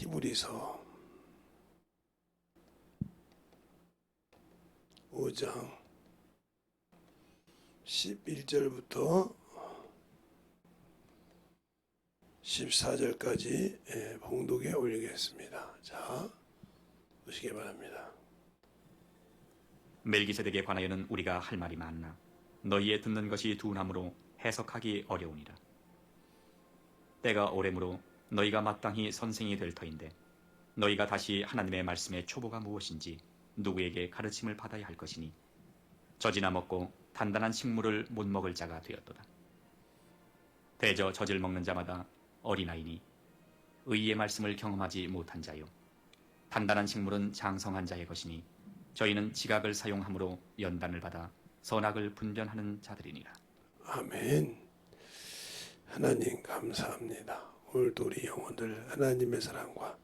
히브리서 5장 11절부터 14절까지 봉독에 올리겠습니다. 자, 보시기 바랍니다. 멜기세덱에 관하여는 우리가 할 말이 많으나 너희의 듣는 것이 둔함으로 해석하기 어려우니라. 때가 오래므로 너희가 마땅히 선생이 될 터인데 너희가 다시 하나님의 말씀의 초보가 무엇인지 누구에게 가르침을 받아야 할 것이니 젖이나 먹고 단단한 식물을 못 먹을 자가 되었도다. 대저 젖을 먹는 자마다 어린아이니 의의 말씀을 경험하지 못한 자요 단단한 식물은 장성한 자의 것이니 저희는 지각을 사용함으로 연단을 받아 선악을 분별하는 자들이니라. 아멘. 하나님 감사합니다. 오늘도 우리 영혼들 하나님의 사랑과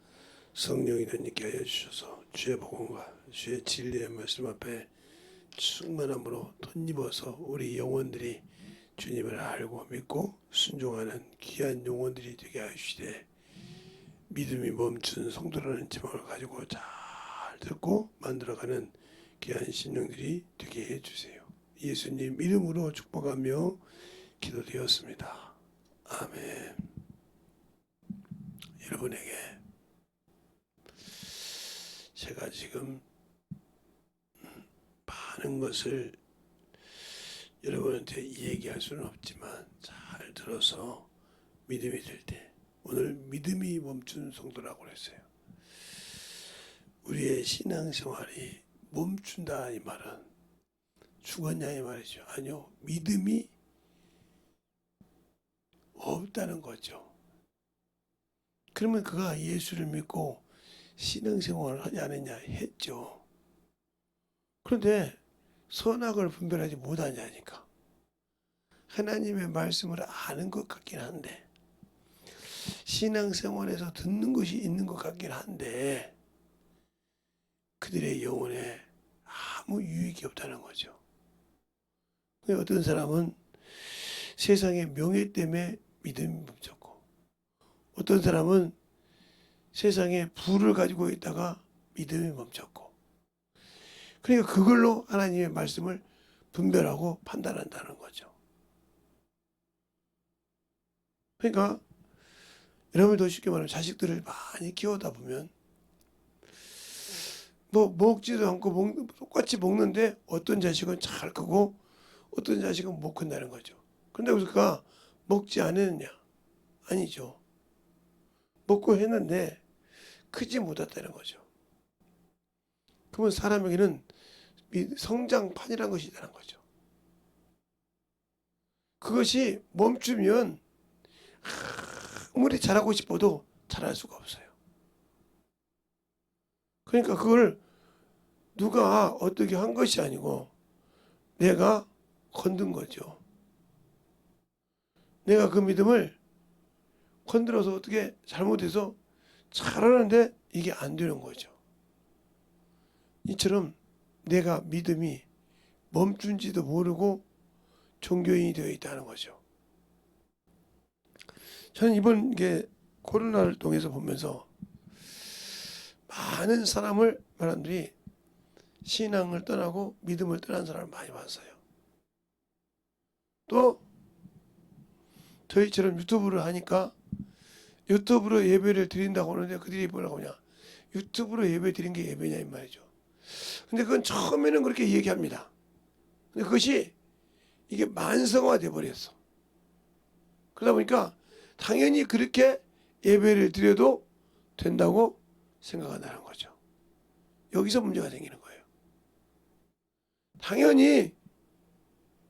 성령이 되게 하여 주셔서 주의 복음과 주의 진리의 말씀 앞에 충만함으로 덧입어서 우리 영혼들이 주님을 알고 믿고 순종하는 귀한 영혼들이 되게 하시되 믿음이 멈춘 성도라는 제목을 가지고 잘 듣고 만들어가는 귀한 신령들이 되게 해주세요. 예수님 이름으로 축복하며 기도드렸습니다. 아멘. 여러분에게 제가 지금 많은 것을 여러분한테 얘기할 수는 없지만 잘 들어서 믿음이 될 때, 오늘 믿음이 멈춘 성도라고 그랬어요. 우리의 신앙생활이 멈춘다 이 말은 죽었냐 이 말이죠. 아니요, 믿음이 없다는 거죠. 그러면 그가 예수를 믿고 신앙생활을 하지 않았냐? 했죠. 그런데 선악을 분별하지 못하냐니까. 하나님의 말씀을 아는 것 같긴 한데 신앙생활에서 듣는 것이 있는 것 같긴 한데 그들의 영혼에 아무 유익이 없다는 거죠. 어떤 사람은 세상의 명예 때문에 믿음이 멈췄고 어떤 사람은 세상에 부를 가지고 있다가 믿음이 멈췄고 그러니까 그걸로 하나님의 말씀을 분별하고 판단한다는 거죠. 그러니까 여러분도 쉽게 말하면 자식들을 많이 키우다 보면 뭐 먹지도 않고 똑같이 먹는데 어떤 자식은 잘 크고 어떤 자식은 못 큰다는 거죠. 그런데 그러니까 먹지 않았느냐? 아니죠. 먹고 했는데 크지 못했다는 거죠. 그러면 사람에게는 성장판이라는 것이 있다는 거죠. 그것이 멈추면 아무리 잘하고 싶어도 잘할 수가 없어요. 그러니까 그걸 누가 어떻게 한 것이 아니고 내가 건든 거죠. 내가 그 믿음을 건드려서 어떻게 잘못해서 잘하는데 이게 안 되는 거죠. 이처럼 내가 믿음이 멈춘지도 모르고 종교인이 되어 있다는 거죠. 저는 이번 코로나를 통해서 보면서 많은 사람들이 신앙을 떠나고 믿음을 떠난 사람을 많이 봤어요. 또 저희처럼 유튜브를 하니까 유튜브로 예배를 드린다고 하는데 그들이 뭐라고 하냐, 유튜브로 예배 드린 게 예배냐 이 말이죠. 근데 그건 처음에는 그렇게 얘기합니다. 근데 그것이 이게 만성화 돼 버렸어. 그러다 보니까 당연히 그렇게 예배를 드려도 된다고 생각한다는 거죠. 여기서 문제가 생기는 거예요. 당연히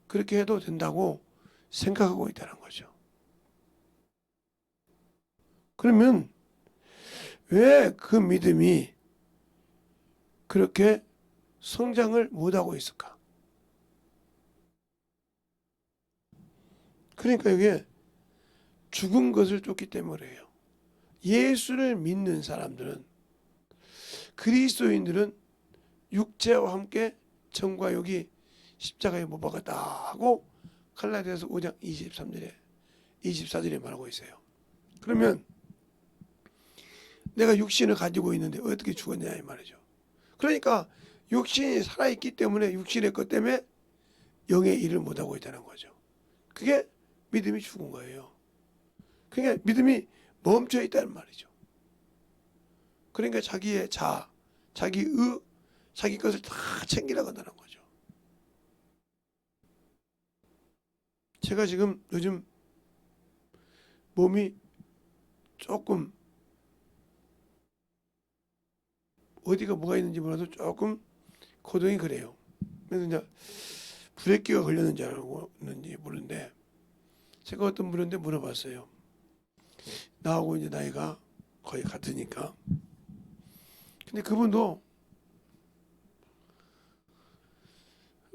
그렇게 해도 된다고 생각하고 있다는 거죠. 그러면 왜 그 믿음이 그렇게 성장을 못하고 있을까? 그러니까 이게 죽은 것을 쫓기 때문이에요. 예수를 믿는 사람들은, 그리스도인들은 육체와 함께 정과 욕이 십자가에 못 박았다 하고 갈라디아서 5장 24절에 말하고 있어요. 그러면 내가 육신을 가지고 있는데 어떻게 죽었냐 이 말이죠. 그러니까 육신이 살아있기 때문에 육신의 것 때문에 영의 일을 못하고 있다는 거죠. 그게 믿음이 죽은 거예요. 그러니까 믿음이 멈춰 있다는 말이죠. 그러니까 자기의 자기의 자기 것을 다 챙기려고 한다는 거죠. 제가 지금 요즘 몸이 조금 어디가 뭐가 있는지 몰라도 조금 고동이 그래요. 그래서 이제 불에끼가 걸렸는지 알았는지 모르는데 제가 어떤 분한테 물어봤어요. 나하고 이제 나이가 거의 같으니까. 근데 그분도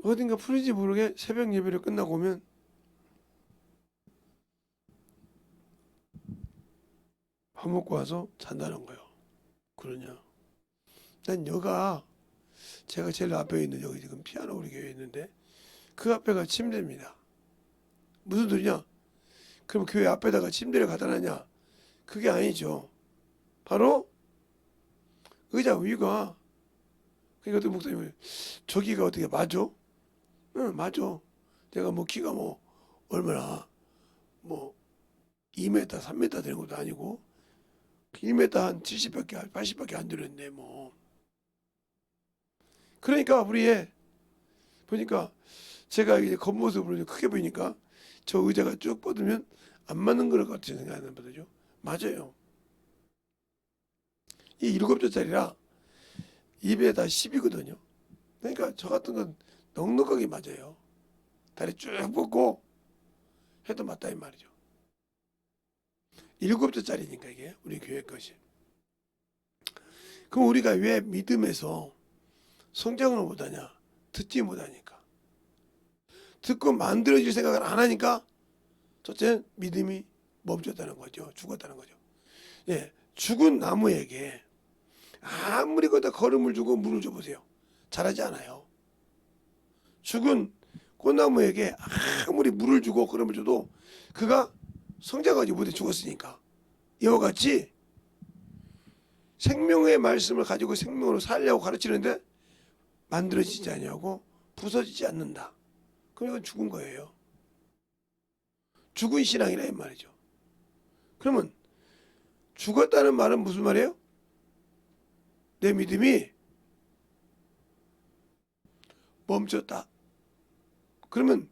어딘가 풀인지 모르게 새벽 예배를 끝나고 오면 밥 먹고 와서 잔다는 거예요. 그러냐? 난 여가 제가 제일 앞에 있는 여기 지금 피아노 우리 교회에 있는데 그 앞에가 침대입니다. 무슨 소리냐? 그럼 교회 앞에다가 침대를 갖다 놨냐? 그게 아니죠. 바로 의자 위가 그러니까 또 목사님이 저기가 어떻게 맞아? 응 맞아. 내가 뭐 키가 뭐 얼마나 뭐 2m 3m 되는 것도 아니고 1m 한 70밖에 80밖에 안 되는데 뭐 그러니까 우리의 보니까 제가 이제 겉모습으로 크게 보이니까 저 의자가 쭉 뻗으면 안 맞는 것 같은 생각이 나거든요. 맞아요. 이 7조짜리라 입에 다 10이거든요. 그러니까 저 같은 건 넉넉하게 맞아요. 다리 쭉 뻗고 해도 맞다 이 말이죠. 7조짜리니까 이게 우리 교회 것이. 그럼 우리가 왜 믿음에서 성장을 못하냐? 듣지 못하니까. 듣고 만들어질 생각을 안 하니까 첫째는 믿음이 멈췄다는 거죠. 죽었다는 거죠. 예, 죽은 나무에게 아무리 거기다 거름을 주고 물을 줘보세요. 자라지 않아요. 죽은 꽃나무에게 아무리 물을 주고 거름을 줘도 그가 성장하지 못해 죽었으니까. 이와 같이 생명의 말씀을 가지고 생명으로 살려고 가르치는데 만들어지지 않냐고 부서지지 않는다. 그럼 이건 죽은 거예요. 죽은 신앙이라 이 말이죠. 그러면 죽었다는 말은 무슨 말이에요? 내 믿음이 멈췄다. 그러면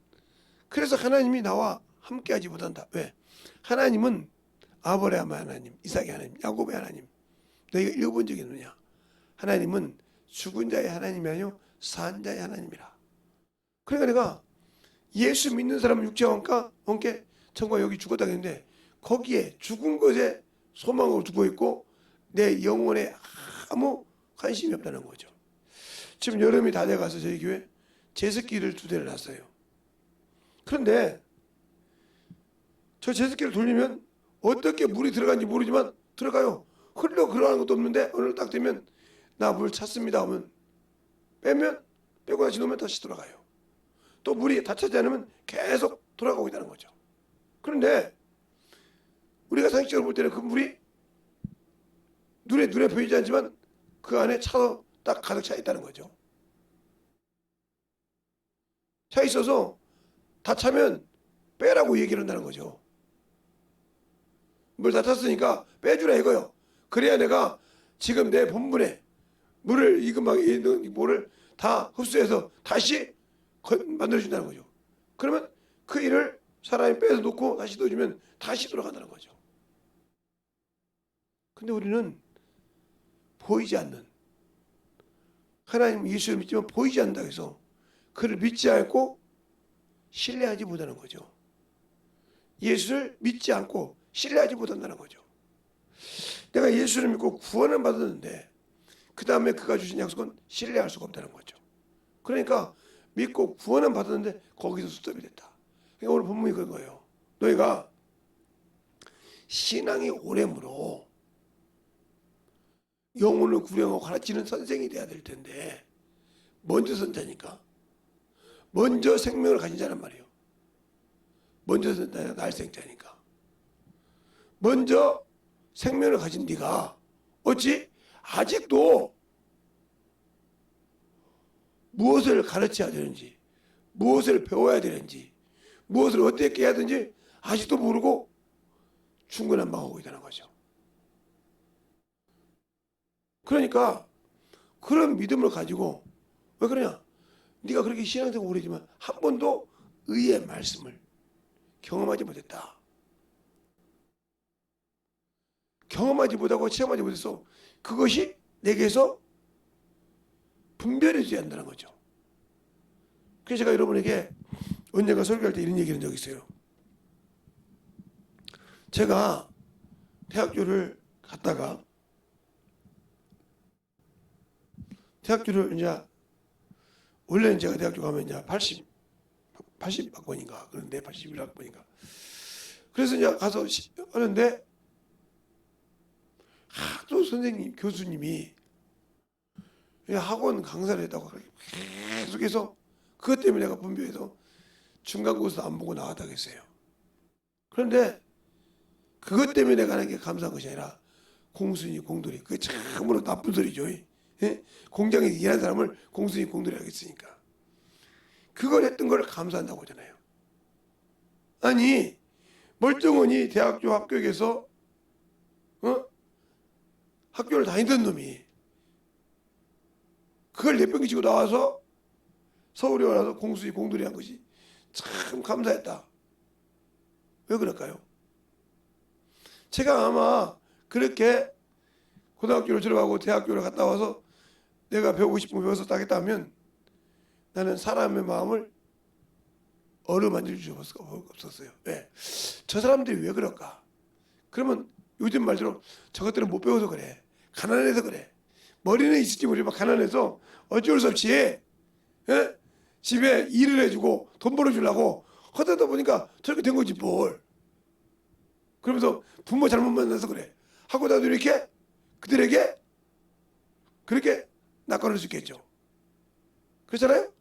그래서 하나님이 나와 함께하지 못한다. 왜? 하나님은 아브라함의 하나님, 이삭의 하나님, 야곱의 하나님. 너희가 읽어본 적이 있느냐? 하나님은 죽은 자의 하나님이 아니요 산 자의 하나님이라. 그러니까 내가 예수 믿는 사람은 육체와 함께 천국과 여기 죽었다 했는데 거기에 죽은 것에 소망으로 죽어 있고 내 영혼에 아무 관심이 없다는 거죠. 지금 여름이 다 돼가서 저희 교회 제습기를 2대를 놨어요. 그런데 저 제습기를 돌리면 어떻게 물이 들어간지 모르지만 들어가요. 흘러 들어가는 것도 없는데 오늘 딱 되면 나 물 찼습니다 하면 빼면 빼고 다시 놓으면 다시 돌아가요. 또 물이 다 차지 않으면 계속 돌아가고 있다는 거죠. 그런데 우리가 상식적으로 볼 때는 그 물이 눈에 보이지 않지만 그 안에 차도 딱 가득 차 있다는 거죠. 차 있어서 다 차면 빼라고 얘기를 한다는 거죠. 물 다 찼으니까 빼주라 이거요. 그래야 내가 지금 내 본분에 물을 이금하게 있는 물을 다 흡수해서 다시 만들어준다는 거죠. 그러면 그 일을 사람이 빼서 놓고 다시 넣어주면 다시 돌아간다는 거죠. 근데 우리는 보이지 않는 하나님 예수를 믿지만 보이지 않는다고 해서 그를 믿지 않고 신뢰하지 못하는 거죠. 예수를 믿지 않고 신뢰하지 못한다는 거죠. 내가 예수를 믿고 구원을 받았는데 그 다음에 그가 주신 약속은 신뢰할 수가 없다는 거죠. 그러니까 믿고 구원은 받았는데 거기서 스톱이 됐다. 그러니까 오늘 본문이 그런 거예요. 너희가 신앙이 오래므로 영혼을 구령하고 가르치는 선생이 돼야 될 텐데 먼저 선자니까 먼저 생명을 가진 자란 말이에요. 먼저 선자가 날생자니까 먼저 생명을 가진 네가 어찌 아직도 무엇을 가르쳐야 되는지, 무엇을 배워야 되는지, 무엇을 어떻게 해야 되는지 아직도 모르고 중구난방하고 있다는 거죠. 그러니까 그런 믿음을 가지고, 왜 그러냐? 네가 그렇게 신앙생활 오래지만 한 번도 의의 말씀을 경험하지 못했다. 경험하지 못하고 체험하지 못해서 그것이 내게서 분별해져야 한다는 거죠. 그래서 제가 여러분에게 언젠가 설교할 때 이런 얘기를 한 적이 있어요. 제가 대학교를 갔다가 대학교를 이제 원래는 제가 대학교 가면 이제 80학번인가 그런데 81학번인가 그래서 이제 가서 하는데 하도 선생님 교수님이 학원 강사를 했다고 계속해서 그것 때문에 내가 분별해서 중간고사 안 보고 나왔다고 했어요. 그런데 그것 때문에 내가 하는 게 감사한 것이 아니라 공순이 공돌이 그게 참으로 나쁜 소리죠. 예? 공장에서 일하는 사람을 공순이 공돌이 하겠으니까 그걸 했던 걸 감사한다고 하잖아요. 아니 멀쩡하니 대학교 합격해서 학교를 다니던 놈이 그걸 내팽개치고 나와서 서울에 와서 공순이 공돌이 한 것이 참 감사했다. 왜 그럴까요? 제가 아마 그렇게 고등학교를 들어가고 대학교를 갔다 와서 내가 배우고 싶은 거 배워서 따겠다 하면 나는 사람의 마음을 어루만질 수 없었어요. 왜? 저 사람들이 왜 그럴까? 그러면 요즘 말대로 저것들은 못 배워서 그래. 가난해서 그래. 머리는 있을지 모르지만 가난해서 어쩔 수 없이 예? 집에 일을 해주고 돈 벌어주려고 하다 보니까 저렇게 된 거지 뭘. 그러면서 부모 잘못 만나서 그래. 하고 나도 이렇게 그들에게 그렇게 낚아놓을 수 있겠죠. 그렇잖아요?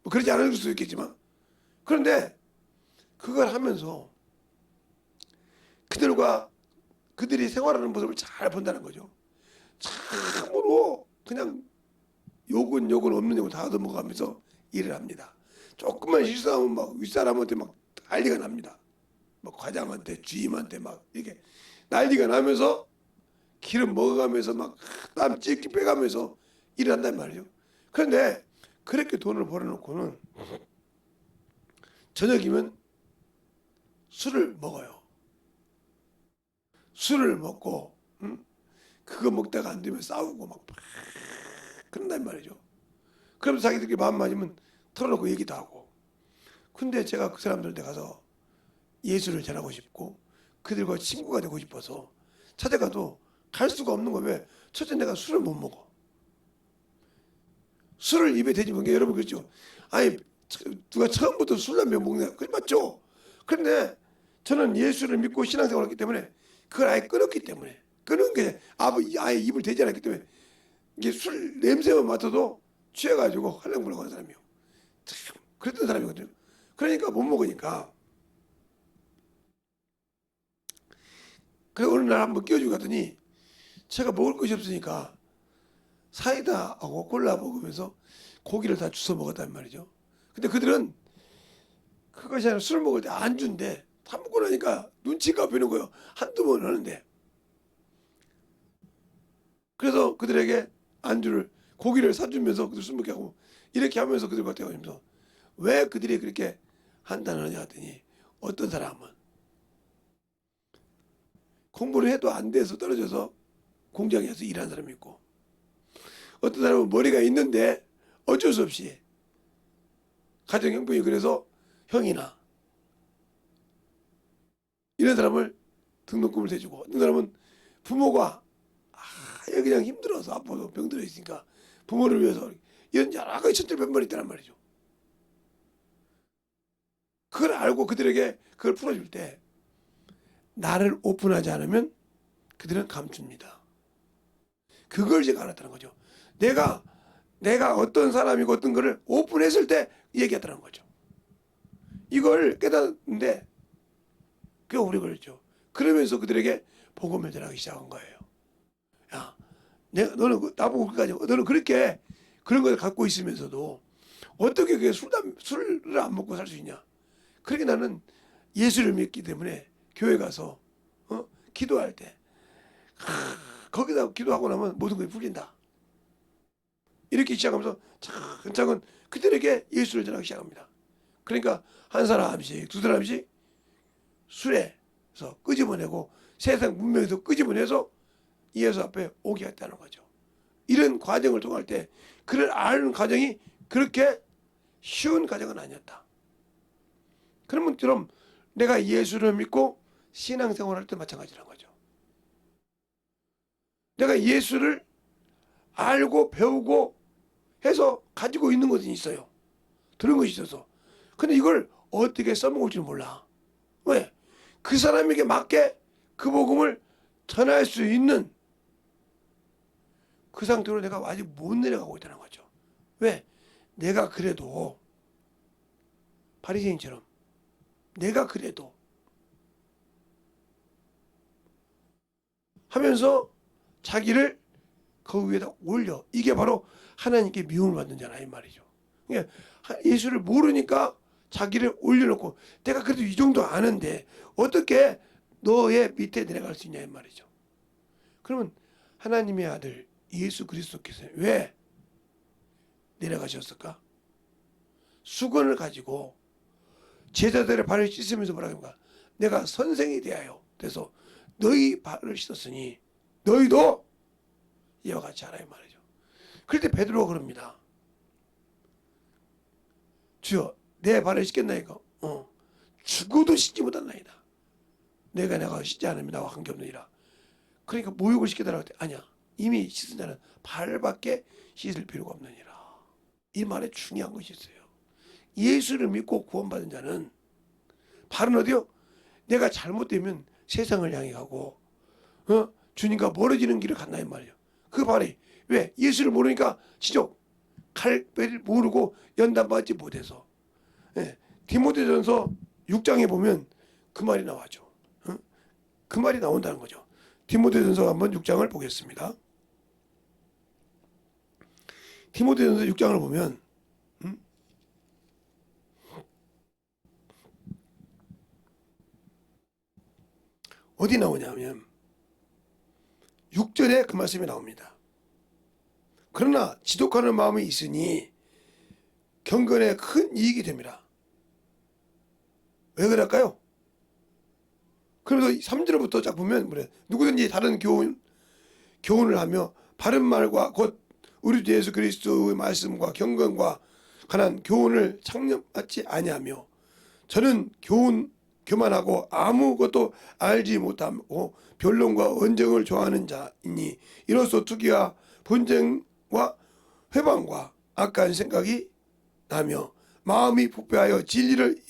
뭐 그러지 않을 수도 있겠지만 그런데 그걸 하면서 그들이 생활하는 모습을 잘 본다는 거죠. 참으로 그냥 욕은 없는 욕을 다 얻어먹어가면서 일을 합니다. 조금만 실수하면 막 윗사람한테 막 난리가 납니다. 막 과장한테 주임한테 막 이렇게 난리가 나면서 기름 먹어가면서 막 땀 찢기 빼가면서 일을 한단 말이죠. 그런데 그렇게 돈을 벌어놓고는 저녁이면 술을 먹어요. 술을 먹고 그거 먹다가 안 되면 싸우고 막 그런단 말이죠. 그러면 자기들끼리 마음 맞으면 털어놓고 얘기도 하고. 근데 제가 그 사람들한테 가서 예수를 전하고 싶고 그들과 친구가 되고 싶어서 찾아가도 갈 수가 없는 거예요. 왜? 첫째 내가 술을 못 먹어. 술을 입에 대지 못한 게 여러분 그렇죠? 아니 누가 처음부터 술 한병 먹냐? 그게 맞죠? 그런데 저는 예수를 믿고 신앙생활을 했기 때문에 그걸 아예 끊었기 때문에 끊은 게 아예 입을 대지 않았기 때문에 이게 술 냄새만 맡아도 취해가지고 할랑불랑 하는 사람이요. 참 그랬던 사람이거든요. 그러니까 못 먹으니까 그래서 어느 날 한번 끼워주고 갔더니 제가 먹을 것이 없으니까 사이다하고 콜라 먹으면서 고기를 다 주워 먹었단 말이죠. 근데 그들은 그것이 아니라 술 먹을 때 안주인데 다 먹고 나니까 눈치가 보이는 거예요. 한두 번 하는데. 그래서 그들에게 안주를 고기를 사주면서 그들 술 먹게 하고 이렇게 하면서 그들과 대화하면서 왜 그들이 그렇게 한다느냐 했더니 어떤 사람은 공부를 해도 안 돼서 떨어져서 공장에서 일하는 사람이 있고 어떤 사람은 머리가 있는데 어쩔 수 없이 가정 형편이 그래서 형이나 이런 사람을 등록금을 대주고 어떤 사람은 부모가 그냥 힘들어서 아파도 병들어 있으니까 부모를 위해서 이런 여러 가지 천절백면이 있다는 말이죠. 그걸 알고 그들에게 그걸 풀어줄 때 나를 오픈하지 않으면 그들은 감춥니다. 그걸 제가 알았다는 거죠. 내가 어떤 사람이고 어떤 거를 오픈했을 때 얘기했다는 거죠. 이걸 깨닫는데 그게 오래 걸렸죠. 그러면서 그들에게 복음을 전하기 시작한 거예요. 야, 너는 나보고 그까지 너는 그렇게 그런 걸 갖고 있으면서도 어떻게 그게 술을 안 먹고 살 수 있냐? 그렇게 나는 예수를 믿기 때문에 교회 가서 기도할 때 거기다 기도하고 나면 모든 것이 풀린다. 이렇게 시작하면서 차근차근 그들에게 예수를 전하기 시작합니다. 그러니까 한 사람씩 두 사람씩 술에서 끄집어내고 세상 문명에서 끄집어내서 예수 앞에 오게 했다는 거죠. 이런 과정을 통할 때 그를 아는 과정이 그렇게 쉬운 과정은 아니었다. 그러면 그럼 내가 예수를 믿고 신앙생활할 때 마찬가지라는 거죠. 내가 예수를 알고 배우고 해서 가지고 있는 것이 있어요. 들은 것이 있어서. 근데 이걸 어떻게 써먹을 줄 몰라. 왜? 그 사람에게 맞게 그 복음을 전할 수 있는 그 상태로 내가 아직 못 내려가고 있다는 거죠. 왜? 내가 그래도 바리새인처럼 내가 그래도 하면서 자기를 그 위에다 올려. 이게 바로 하나님께 미움을 받는 자라 이 말이죠. 그러니까 예수를 모르니까 자기를 올려놓고 내가 그래도 이 정도 아는데 어떻게 너의 밑에 내려갈 수 있냐 이 말이죠. 그러면 하나님의 아들 예수 그리스도께서 왜 내려가셨을까? 수건을 가지고 제자들의 발을 씻으면서 뭐라고 합니까? 내가 선생이 되하여 돼서 너희 발을 씻었으니 너희도 이와 같이 하라 이 말이죠. 그럴 때 베드로가 그럽니다. 주여 내 발을 씻겠나이까? 죽어도 씻지 못한나이다. 내가 씻지 않으면 나와 관계없느니라. 그러니까 모욕을 시켜달라고 할 때 아니야. 이미 씻은 자는 발밖에 씻을 필요가 없느니라. 이 말에 중요한 것이 있어요. 예수를 믿고 구원받은 자는 발은 어디요? 내가 잘못되면 세상을 향해 가고 주님과 멀어지는 길을 간다 이 말이에요. 그 발이 왜? 예수를 모르니까 지적 갈배를 모르고 연단받지 못해서. 예. 디모데전서 6장에 보면 그 말이 나와죠. 그 말이 나온다는 거죠. 디모데전서 한번 6장을 보겠습니다. 디모데전서 6장을 보면 어디 나오냐면 6절에 그 말씀이 나옵니다. 그러나 지독하는 마음이 있으니 경건에 큰 이익이 됩니다. 왜 그럴까요? 그래서 3절부터 쫙 보면 그래. 누구든지 다른 교훈을 하며 바른 말과 곧 우리 주 예수 그리스도의 말씀과 경건과 관한 교훈을 창념하지 아니하며 저는 교만하고 아무것도 알지 못하고 변론과 언쟁을 좋아하는 자이니 이로써 투기와 분쟁과 회방과 악한 생각이 나며 마음이 부패하여 진리를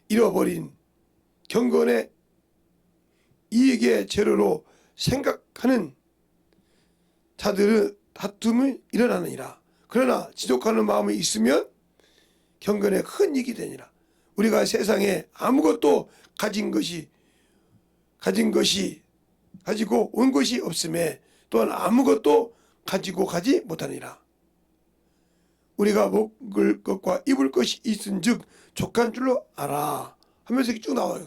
잃어버린 경건의 이익의 재료로 생각하는 자들은 다툼이 일어나느니라. 그러나 지독하는 마음이 있으면 경건에 큰 이익이 되니라. 우리가 세상에 아무것도 가지고 온 것이 없음에 또한 아무것도 가지고 가지 못하니라. 우리가 먹을 것과 입을 것이 있은즉 족한 줄로 알아 하면서 쭉 나와요.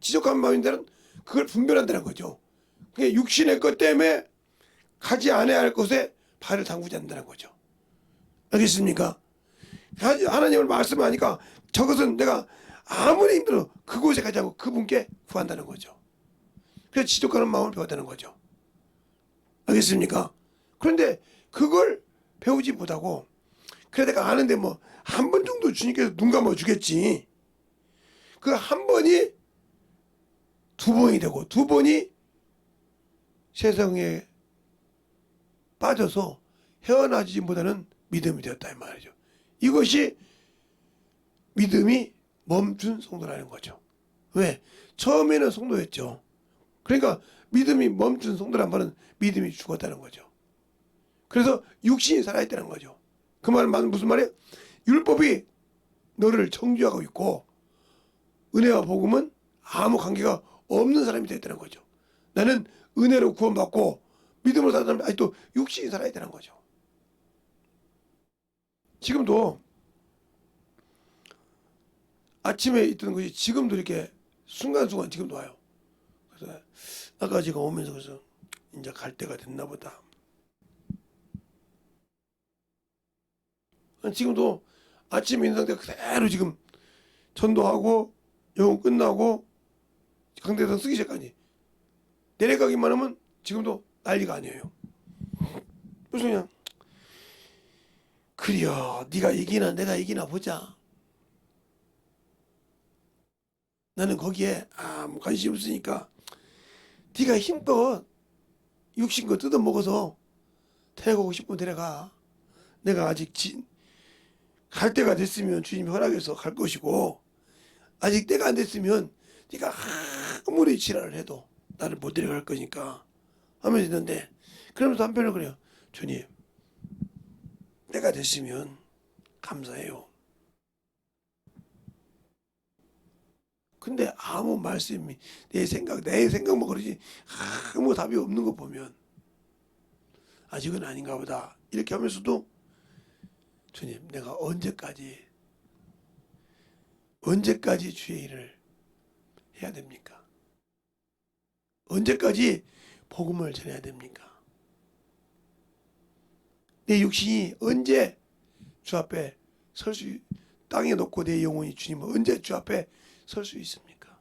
지적한 마음인데는 그걸 분별한다는 거죠. 그게 육신의 것 때문에 가지 않아야 할 것에 발을 담그지 않는다는 거죠. 알겠습니까? 하나님을 말씀하니까 저것은 내가 아무리 힘들어 그곳에 가지 않고 그분께 구한다는 거죠. 그래서 지적하는 마음을 배웠다는 거죠. 알겠습니까? 그런데 그걸 배우지 못하고 그래 내가 아는데 뭐 한 번 정도 주님께서 눈 감아 주겠지. 그 한 번이 두 번이 되고 두 번이 세상에 빠져서 헤어나지 못하는 믿음이 되었다 이 말이죠. 이것이 믿음이 멈춘 성도라는 거죠. 왜? 처음에는 성도였죠. 그러니까 믿음이 멈춘 성도란 말은 믿음이 죽었다는 거죠. 그래서 육신이 살아있다는 거죠. 그 말은 무슨 말이에요? 율법이 너를 정죄하고 있고 은혜와 복음은 아무 관계가 없는 사람이 되었다는 거죠. 나는 은혜로 구원받고 믿음으로 사는 사람이 아직도 육신이 살아야 되는 거죠. 지금도 아침에 있던 것이 지금도 이렇게 순간순간 지금도 와요. 그래서 아까 제가 오면서 그래서 이제 갈 때가 됐나 보다. 지금도 아침에 있는 상태 그대로 지금 전도하고 영혼 끝나고 강대상 쓰기 전까지 내려가기만 하면 지금도 난리가 아니에요. 그래서 그냥 그래요. 네가 이기나 내가 이기나 보자. 나는 거기에 아무 관심 없으니까 네가 힘껏 육신 거 뜯어 먹어서 데려가고 싶으면 데려가. 내가 아직 갈 때가 됐으면 주님이 허락해서 갈 것이고 아직 때가 안 됐으면 네가 아무리 지랄을 해도 나를 못 데려갈 거니까 하면서 있는데 그러면서 한편으로 그래요. 주님 때가 됐으면 감사해요. 근데 아무 말씀이 내 생각만 그러지 아무 답이 없는 거 보면 아직은 아닌가 보다 이렇게 하면서도 주님 내가 언제까지 주의 일을 해야 됩니까? 언제까지 복음을 전해야 됩니까? 내 육신이 언제 주 앞에 땅에 놓고 내 영혼이 주님은 언제 주 앞에 설 수 있습니까?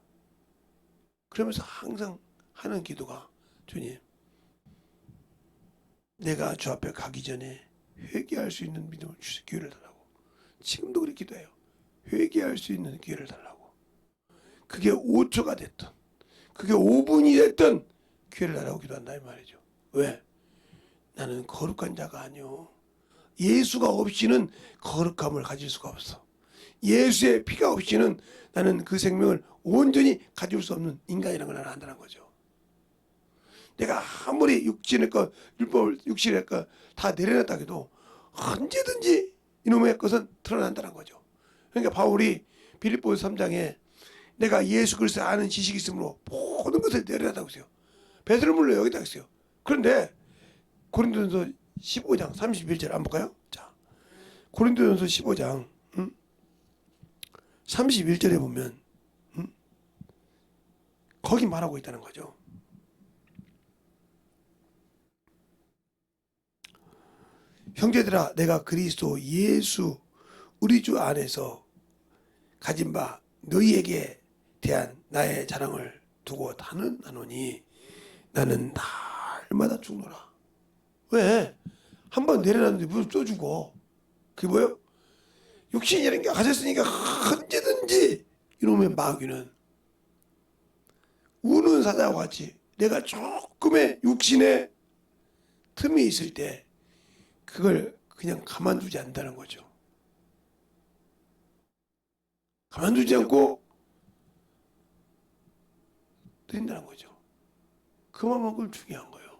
그러면서 항상 하는 기도가 주님 내가 주 앞에 가기 전에 회개할 수 있는 믿음을 주시 기회를 달라고. 지금도 그렇게 기도해요. 회개할 수 있는 기회를 달라고. 그게 5초가 됐든 그게 5분이 됐든 기회를 달라고 기도한다 이 말이죠. 왜? 나는 거룩한 자가 아니오. 예수가 없이는 거룩함을 가질 수가 없어. 예수의 피가 없이는 나는 그 생명을 온전히 가질 수 없는 인간이라는 걸 나는 안다는 거죠. 내가 아무리 육신의 것 다 내려놨다 해도 언제든지 이놈의 것은 드러난다는 거죠. 그러니까 바울이 빌립보서 3장에 내가 예수 그리스도를 아는 지식이 있으므로 모든 것을 내려놨다고 했어요. 베드로 물로 여기다 했어요. 그런데 고린도전서 15장 31절 한번 볼까요? 자, 고린도전서 15장 31절에 보면 거기 말하고 있다는 거죠. 형제들아 내가 그리스도 예수 우리 주 안에서 가진 바 너희에게 대한 나의 자랑을 두고 다는 나노니 나는 날마다 죽노라. 왜? 한번 내려놨는데 무슨 또 죽어. 그게 뭐예요? 육신이라는 게 가졌으니까 언제든지 이놈의 마귀는 우는 사자와 같이 내가 조금의 육신의 틈이 있을 때 그걸 그냥 가만두지 않는다는 거죠. 가만두지 않고 드린다는 거죠. 그만큼 중요한 거예요.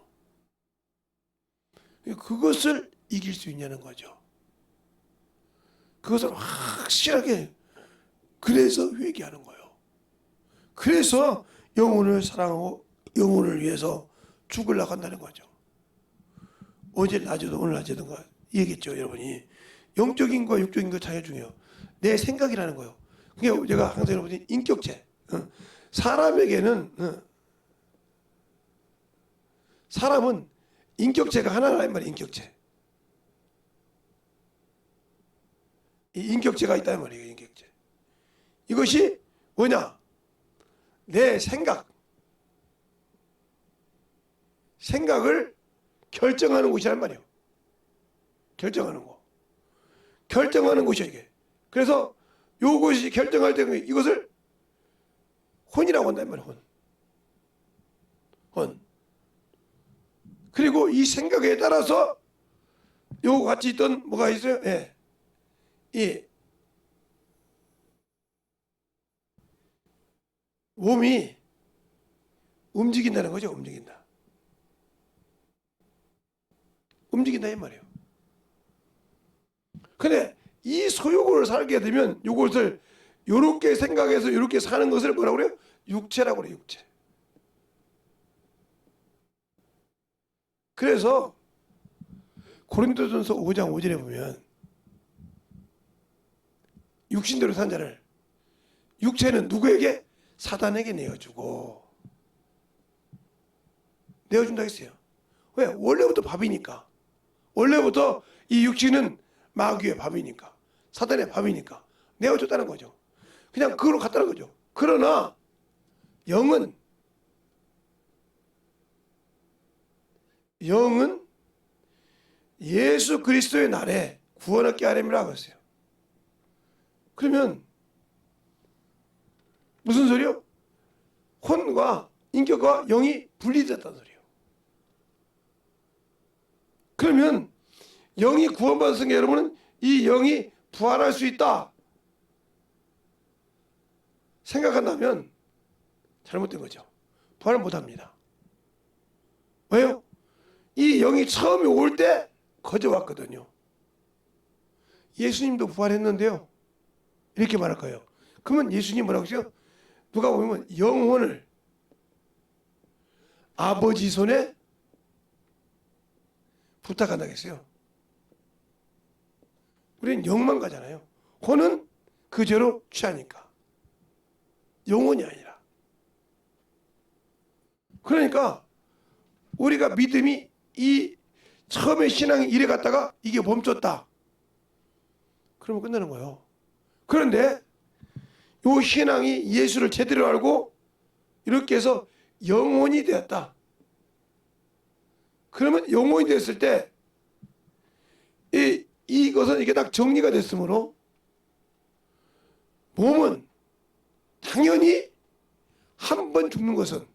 그것을 이길 수 있냐는 거죠. 그것을 확실하게 그래서 회개하는 거예요. 그래서 영혼을 사랑하고 영혼을 위해서 죽으려고 한다는 거죠. 어제 낮에도 오늘 낮에도 얘기했죠. 여러분이 영적인과 육적인 거 차이가 중요해요. 내 생각이라는 거예요. 그게 제가 항상 여러분이 인격체 사람에게는 사람은 인격체가 하나라는 말이에요. 인격체. 이 인격체가 있다는 말이에요. 인격체. 이것이 뭐냐? 내 생각을 결정하는 곳이란 말이에요. 결정하는 거. 결정하는 곳이야 이게. 그래서 요것이 결정할 때 이것을 혼이라고 한단 말이에요. 혼. 그리고 이 생각에 따라서 요 같이 있던 뭐가 있어요? 예. 이 몸이 움직인다는 거죠. 움직인다 이 말이에요. 근데 이 소욕을 살게 되면 이것을 요렇게 생각해서 요렇게 사는 것을 뭐라고 그래요? 육체라고 그래요. 육체. 그래서 고린도전서 5장 5절에 보면 육신대로 산 자를 육체는 누구에게? 사단에게 내어주고 내어준다 했어요. 왜? 원래부터 밥이니까. 원래부터 이 육신은 마귀의 밥이니까, 사단의 밥이니까 내어줬다는 거죠. 그냥 그걸로 갔다는 거죠. 그러나 영은 예수 그리스도의 날에 구원 얻게 하려고 했어요. 그러면 무슨 소리요? 혼과 인격과 영이 분리됐다는 소리예요. 그러면 영이 구원받았으니까 여러분은 이 영이 부활할 수 있다 생각한다면 잘못된 거죠. 부활을 못합니다. 왜요? 이 영이 처음에 올 때 거저 왔거든요. 예수님도 부활했는데요. 이렇게 말할 거예요. 그러면 예수님 뭐라고 했어요? 누가 보면 영혼을 아버지 손에 부탁한다고 했어요. 우리는 영만 가잖아요. 혼은 그 죄로 취하니까. 영혼이 아니라. 그러니까 우리가 믿음이 이 처음에 신앙이 이래 갔다가 이게 멈췄다. 그러면 끝나는 거예요. 그런데 이 신앙이 예수를 제대로 알고 이렇게 해서 영혼이 되었다. 그러면 영혼이 됐을 때 이것은 이게 딱 정리가 됐으므로 몸은 당연히 한 번 죽는 것은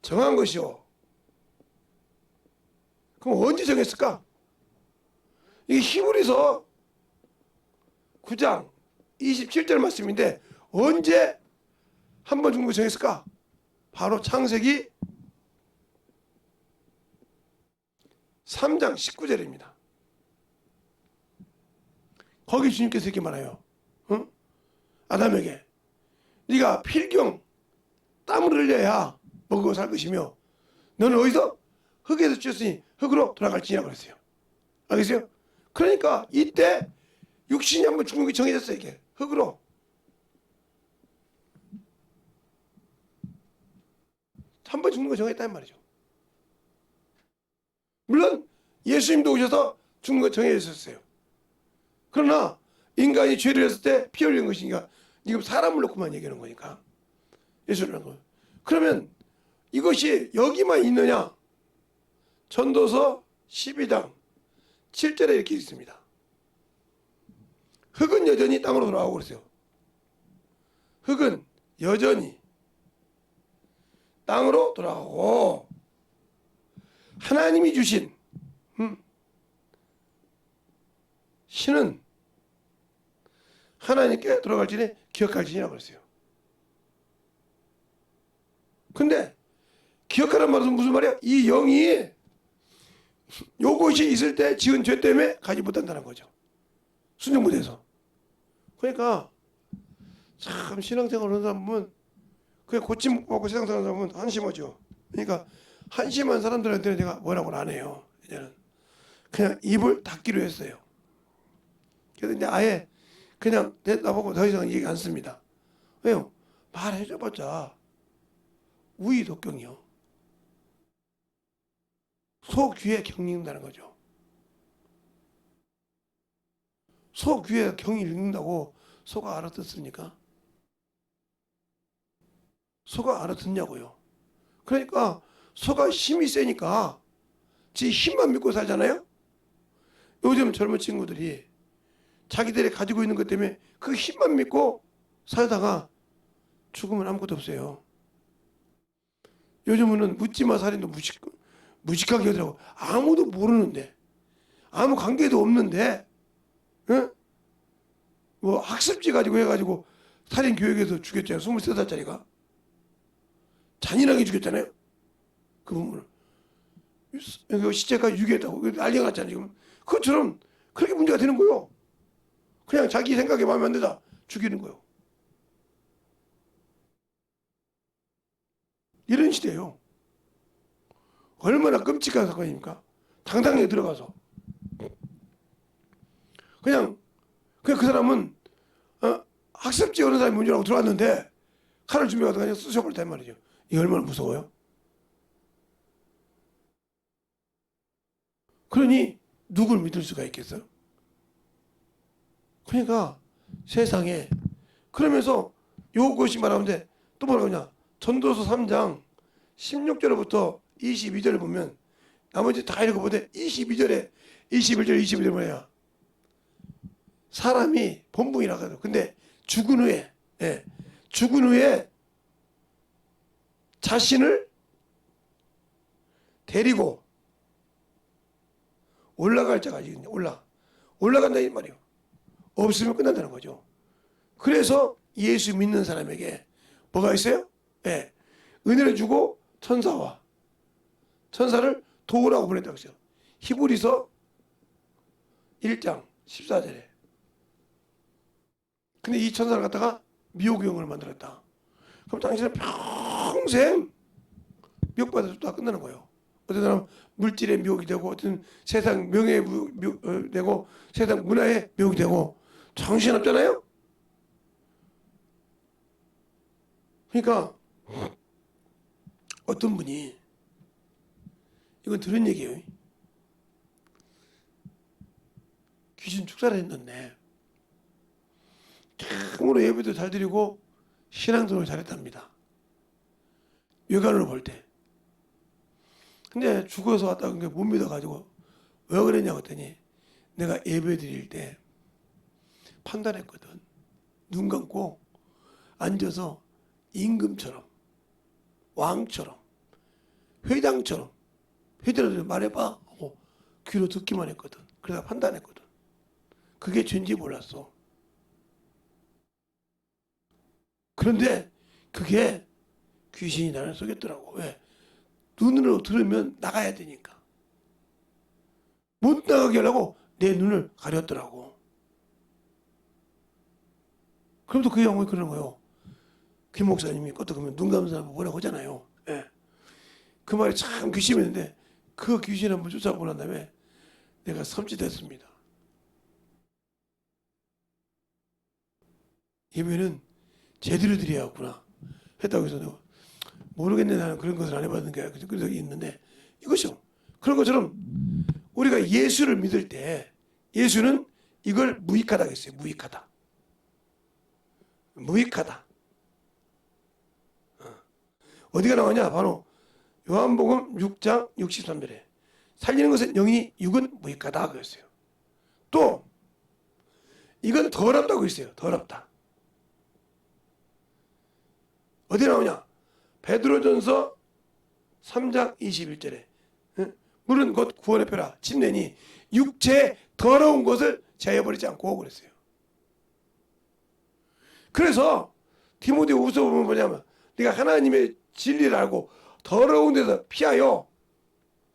정한 것이요. 그럼 언제 정했을까? 이게 히브리서 9장 27절 말씀인데 언제 한 번 죽는 거 정했을까? 바로 창세기 3장 19절입니다. 거기 주님께서 이렇게 말해요. 응? 아담에게 네가 필경 땀을 흘려야 먹고 살 것이며 너는 어디서? 흙에서 쥐었으니 흙으로 돌아갈지니라 그랬어요. 알겠어요? 그러니까 이때 육신이 한번 죽는 게 정해졌어요. 이게 흙으로. 한 번 죽는 거 정했다는 말이죠. 물론 예수님도 오셔서 죽는 거 정해졌었어요. 그러나 인간이 죄를 했을 때 피 흘리는 것이니까 지금 사람을 놓고만 얘기하는 거니까 예수를 하는 거예요. 그러면 이것이 여기만 있느냐? 전도서 12장 7절에 이렇게 있습니다. 흙은 여전히 땅으로 돌아가고 그랬어요. 흙은 여전히 땅으로 돌아가고 하나님이 주신 신은 하나님께 돌아갈지니 기억할지니라고 그랬어요. 근데 기억하라는 말은 무슨 말이야? 이 영이 요것이 있을 때 지은 죄 때문에 가지 못한다는 거죠. 순종 못해서. 그러니까 참 신앙생활 하는 사람 보면 그냥 고침 못 받고 세상 사는 사람 보면 한심하죠. 그러니까 한심한 사람들한테는 제가 뭐라고는 안 해요. 이제는 그냥 입을 닫기로 했어요. 그래서 이제 아예 그냥 나보고 더 이상 얘기 안 씁니다. 왜요? 말해줘봤자 우의독경이요. 소 귀에 경이 읽는다는 거죠. 소 귀에 경이 읽는다고 소가 알아듣습니까? 소가 알아듣냐고요. 그러니까 소가 힘이 세니까 지 힘만 믿고 살잖아요. 요즘 젊은 친구들이 자기들이 가지고 있는 것 때문에 그 힘만 믿고 살다가 죽으면 아무것도 없어요. 요즘은 묻지마 살인도 무식하게 하더라고. 아무도 모르는데 아무 관계도 없는데 응? 뭐 학습지 가지고 해가지고 살인 교육에서 죽였잖아요. 23살짜리가 잔인하게 죽였잖아요. 그 부분을 시체가 유기했다고 난리가 났잖아요. 지금 그것처럼 그렇게 문제가 되는 거예요. 그냥 자기 생각에 마음에 안 들다 죽이는 거예요. 이런 시대예요. 얼마나 끔찍한 사건입니까? 당당하게 들어가서 그냥 그 사람은 학습지 어느 사람이 문제라고 들어왔는데 칼을 준비하다가 그냥 쑤셔버렸단 말이죠. 이게 얼마나 무서워요? 그러니 누굴 믿을 수가 있겠어요? 그러니까 세상에 그러면서 요것이 말하는데 또 뭐라고 하냐? 전도서 3장 16절부터 22절을 보면 나머지 다 읽어보되 22절에 21절 뭐야? 사람이 본붕이라고 하죠. 근데 죽은 후에 자신을 데리고 올라갈 자가 있거든요. 올라간다 이 말이에요. 없으면 끝난다는 거죠. 그래서 예수 믿는 사람에게 뭐가 있어요? 은혜를 주고 천사를 도우라고 보냈다고 했어요. 히브리서 1장 14절에. 근데 이 천사를 갖다가 미혹의 영을 만들었다. 그럼 당신은 평생 미혹받아도 끝나는 거예요. 어떤 사람은 물질의 미혹이 되고 어떤 세상 명예의 되고 세상 문화의 미혹이 되고 정신없잖아요. 그러니까 어떤 분이 이건 들은 얘기예요. 귀신 축사를 했는데 참으로 예배도 잘 드리고 신앙생활을 잘했답니다. 외관으로 볼 때. 근데 죽어서 왔다는 게 못 믿어가지고 왜 그랬냐고 했더니 내가 예배 드릴 때 판단했거든. 눈 감고 앉아서 임금처럼 왕처럼 회장처럼 회장을 말해봐 하고 귀로 듣기만 했거든. 그래서 판단했거든. 그게 죄인지 몰랐어. 그런데 그게 귀신이 나를 속였더라고. 왜? 눈으로 들으면 나가야 되니까. 못 나가게 하려고 내 눈을 가렸더라고. 그럼 또 그 양반이 그러는 거예요. 김 목사님이 어떻게 보면 눈 감는 사람 뭐라고 하잖아요. 그 말이 참 귀신이었는데 그 귀신 한번 쫓아보고 난 다음에 내가 섬찟했습니다. 예배는 제대로 드려야겠구나 했다고 해서 내가 모르겠네. 나는 그런 것을 안 해봤는데 그런 적이 있는데 이것이요. 그런 것처럼 우리가 예수를 믿을 때 예수는 이걸 무익하다고 했어요. 무익하다. 어디가 나오냐? 바로 요한복음 6장 63절에 살리는 것은 영이 육은 무익하다 그랬어요. 또 이건 더럽다고 했어요. 더럽다. 어디 나오냐? 베드로전서 3장 21절에 물은 곧 구원의 표라 침례니 육체의 더러운 것을 제어버리지 않고 그랬어요. 그래서 디모데후서 보면 뭐냐면 네가 하나님의 진리를 알고 더러운 데서 피하여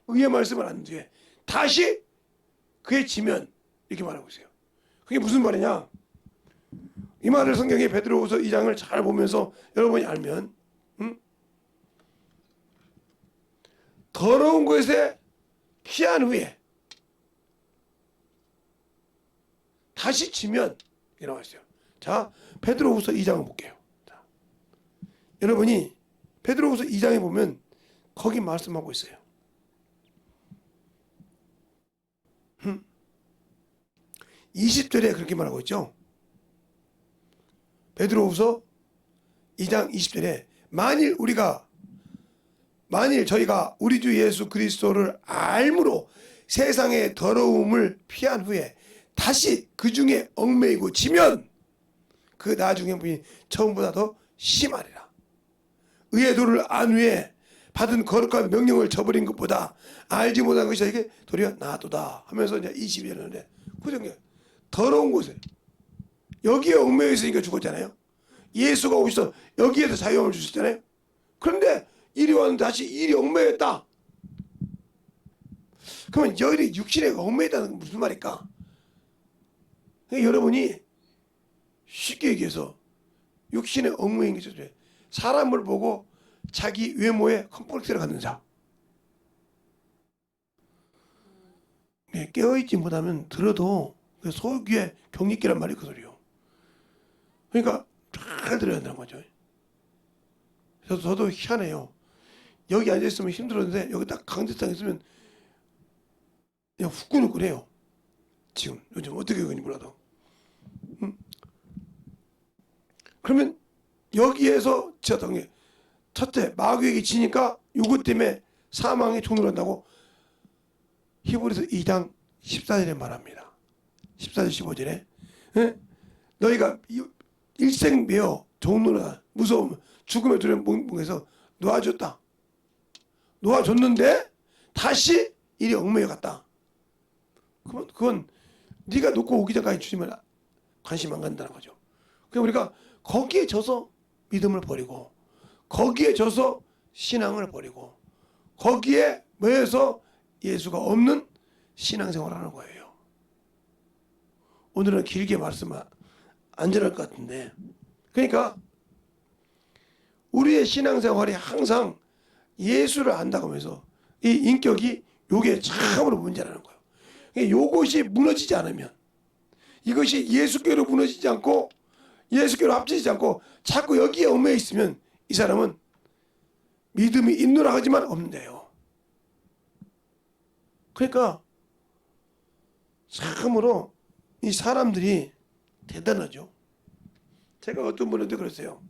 의의 말씀을 안 뒤에 다시 그에 지면 이렇게 말하고 있어요. 그게 무슨 말이냐? 이 말을 성경에 베드로후서 2장을 잘 보면서 여러분이 알면 더러운 것에 피한 후에 다시 지면 이렇게 나와 있어요. 자, 베드로후서 2장을 볼게요. 자, 여러분이 베드로후서 2장에 보면 거기 말씀하고 있어요. 20절에 그렇게 말하고 있죠. 베드로후서 2장 20절에 만일 저희가 우리 주 예수 그리스도를 알므로 세상의 더러움을 피한 후에 다시 그 중에 얽매이고 지면 그 나중에 분이 처음보다 더 심하리라. 의의 도를 안 후에 받은 거룩한 명령을 저버린 것보다 알지 못한 것이 이게 도리어 나도다 하면서 이제 22절인데 구정에 더러운 곳에 여기에 얽매여 있으니까 죽었잖아요. 예수가 오셔서 여기에서 자유함을 주셨잖아요. 그런데 이리 왔는데 다시 일이 얽매였다. 그러면 여기 육신에 얽매였다는 건 무슨 말일까? 그러니까 여러분이 쉽게 얘기해서 육신에 얽매인 게 있어요. 사람을 보고 자기 외모에 컴플렉스를 갖는 자. 네, 깨어있지 못하면 들어도 그 소귀에 경리기란 말이 그 소리요. 그러니까 잘 들어야 된다는 거죠. 그래서 저도 희한해요. 여기 앉아있으면 힘들었는데 여기 딱 강제상 있으면 그냥 후끈후끈해요. 지금 요즘 어떻게 그런지 몰라도. 그러면 여기에서 지었던 게 첫째 마귀에게 지니까 이것 때문에 사망의 종로를 한다고 히브리서 2장 14절에 말합니다. 14절 15절에 너희가 일생 매어 종로라 무서움 죽음의 두려움 목에서 놓아줬다. 놓아줬는데 다시 일이 얽매여 갔다. 그건 네가 놓고 오기 전까지 주님은 관심 안 간다는 거죠. 그러니까 우리가 거기에 져서 믿음을 버리고 거기에 져서 신앙을 버리고 거기에 매여서 예수가 없는 신앙생활을 하는 거예요. 오늘은 길게 말씀하면 안전할 것 같은데 그러니까 우리의 신앙생활이 항상 예수를 안다고 하면서 이 인격이 요게 참으로 문제라는 거예요. 요것이 무너지지 않으면 이것이 예수께로 무너지지 않고 예수께로 합치지 않고 자꾸 여기에 얽매여 있으면 이 사람은 믿음이 있노라 하지만 없는데요. 그러니까 참으로 이 사람들이 대단하죠. 제가 어떤 분한테 그랬어요.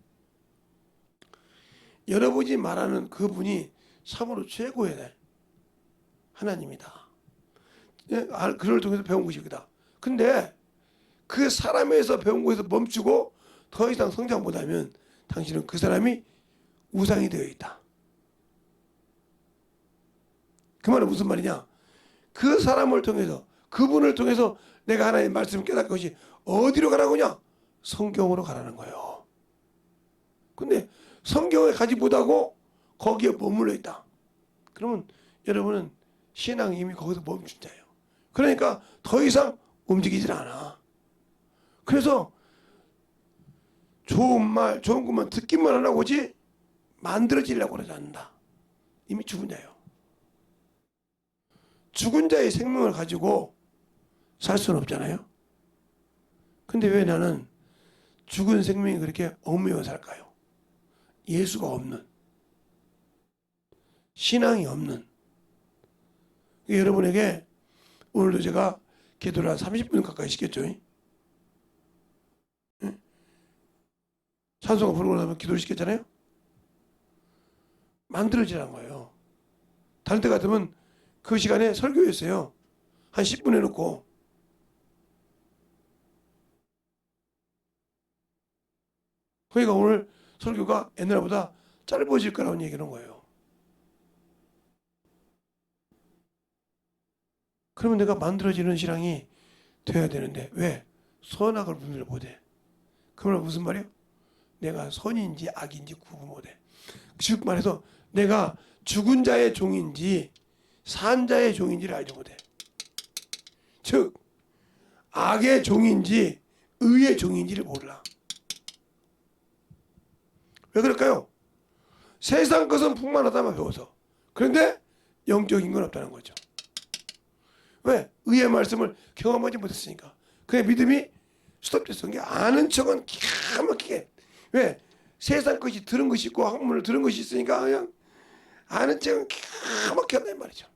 여러분이 말하는 그분이 참으로 최고의 하나님이다. 그를 통해서 배운 것이다. 근데 그 사람에서 배운 것에서 멈추고 더 이상 성장 못하면 당신은 그 사람이 우상이 되어 있다. 그 말은 무슨 말이냐? 그 사람을 통해서 그분을 통해서 내가 하나님의 말씀을 깨닫는 것이 어디로 가라고냐? 성경으로 가라는 거예요. 근데 성경을 가지 못하고 거기에 머물러 있다. 그러면 여러분은 신앙이 이미 거기서 멈춘 자예요. 그러니까 더 이상 움직이질 않아. 그래서 좋은 말, 좋은 것만 듣기만 하라고 오지 만들어지려고 하지 않는다. 이미 죽은 자예요. 죽은 자의 생명을 가지고 살 수는 없잖아요. 근데 왜 나는 죽은 생명이 그렇게 얽매여 살까요? 예수가 없는, 신앙이 없는. 여러분에게 오늘도 제가 기도를 한 30분 가까이 시켰죠. 찬송가 부르고 나면 기도를 시켰잖아요. 만들어지라는 거예요. 다른 때 같으면 그 시간에 설교했어요. 한 10분 해놓고. 그러니까 오늘 설교가 옛날보다 짧아질 거라는 얘기는 거예요. 그러면 내가 만들어지는 신앙이 돼야 되는데 왜? 선악을 분별 못해. 그러면 무슨 말이에요? 내가 선인지 악인지 구분 못해. 즉 말해서 내가 죽은 자의 종인지 산 자의 종인지를 알지 못해. 즉 악의 종인지 의의 종인지를 몰라. 왜 그럴까요? 세상 것은 풍만하다만 배워서. 그런데 영적인 건 없다는 거죠. 왜? 의의 말씀을 경험하지 못했으니까. 그의 믿음이 스톱됐어. 아는 척은 기가 막히게. 왜? 세상 것이 들은 것이 있고 학문을 들은 것이 있으니까 그냥 아는 척은 기가 막히게 한단 말이죠.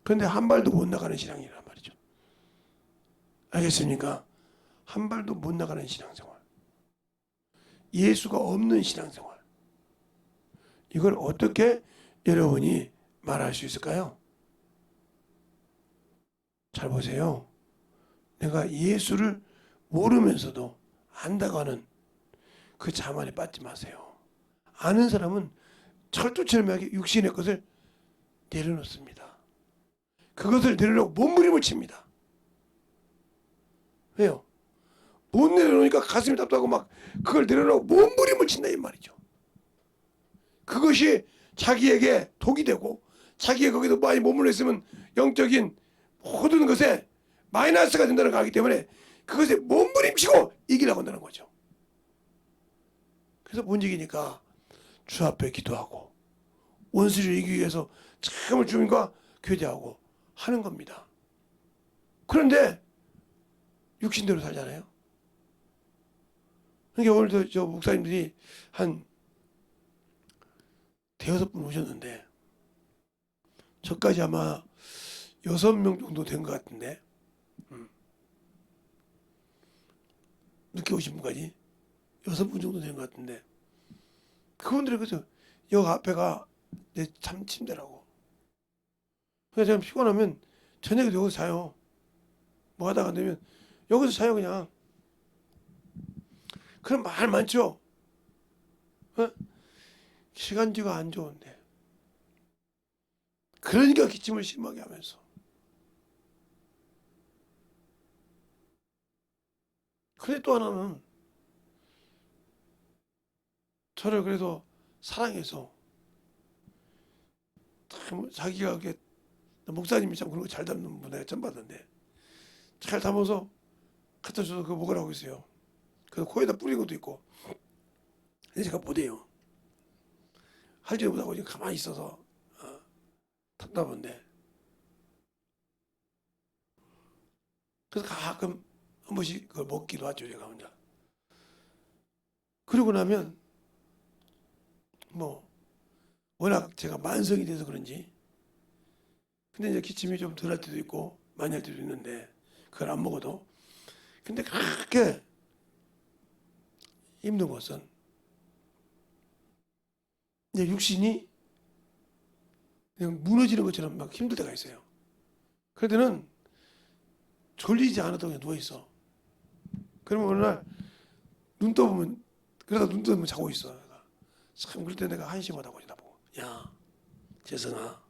그런데 한 발도 못 나가는 신앙이란 말이죠. 알겠습니까? 한 발도 못 나가는 신앙생활. 예수가 없는 신앙생활. 이걸 어떻게 여러분이 말할 수 있을까요? 잘 보세요. 내가 예수를 모르면서도 안다고 하는 그 자만에 빠지지 마세요. 아는 사람은 철두철미하게 육신의 것을 내려놓습니다. 그것을 내려놓고 몸부림을 칩니다. 왜요? 못 내려놓으니까 가슴이 답답하고 막 그걸 내려놓고 몸부림을 친다 이 말이죠. 그것이 자기에게 독이 되고 자기가 거기서 많이 머물러 있으면 영적인 모든 것에 마이너스가 된다는 걸 알기 때문에 그것에 몸부림치고 이기려고 한다는 거죠. 그래서 못 이기니까 주 앞에 기도하고 원수를 이기기 위해서 참을 주님과 교제하고 하는 겁니다. 그런데 육신대로 살잖아요. 그러니까 오늘도 저 목사님들이 한 대여섯 분 오셨는데 저까지 아마 6명 정도 된 것 같은데 늦게 오신 분까지 6분 정도 된 것 같은데 그분들이 그래서 역 앞에가 내 참 침대라고. 그래서 제가 피곤하면 저녁에도 여기서 자요. 뭐 하다가 안 되면 여기서 자요 그냥. 그럼 말 많죠. 어? 시간지가 안 좋은데. 그러니까 기침을 심하게 하면서. 근데 또 하나는 저를 그래도 사랑해서 참 자기가 이렇게 목사님이 참 그런 거 잘 담는 분 내가 처음 봤는데 잘 담아서 갖다 줘서 그거 먹으라고 했어요. 그래서 코에다 뿌린 것도 있고. 근데 제가 못해요. 할 줄 못하고 지금 가만히 있어서 답답한데. 그래서 가끔 한 번씩 그걸 먹기도 하죠, 제가 혼자. 그러고 나면 뭐 워낙 제가 만성이 돼서 그런지 근데 이제 기침이 좀 덜 할 때도 있고 많이 할 때도 있는데 그걸 안 먹어도 근데 그렇게 힘든 것은 이제 육신이 그냥 무너지는 것처럼 막 힘들 때가 있어요. 그럴 때는 졸리지 않아도 그냥 누워있어. 그러면 어느 날 눈 떠보면 그러다 눈 뜨면 자고 있어. 내가. 참 그럴 때 내가 한심하다고 나보고 야 재성아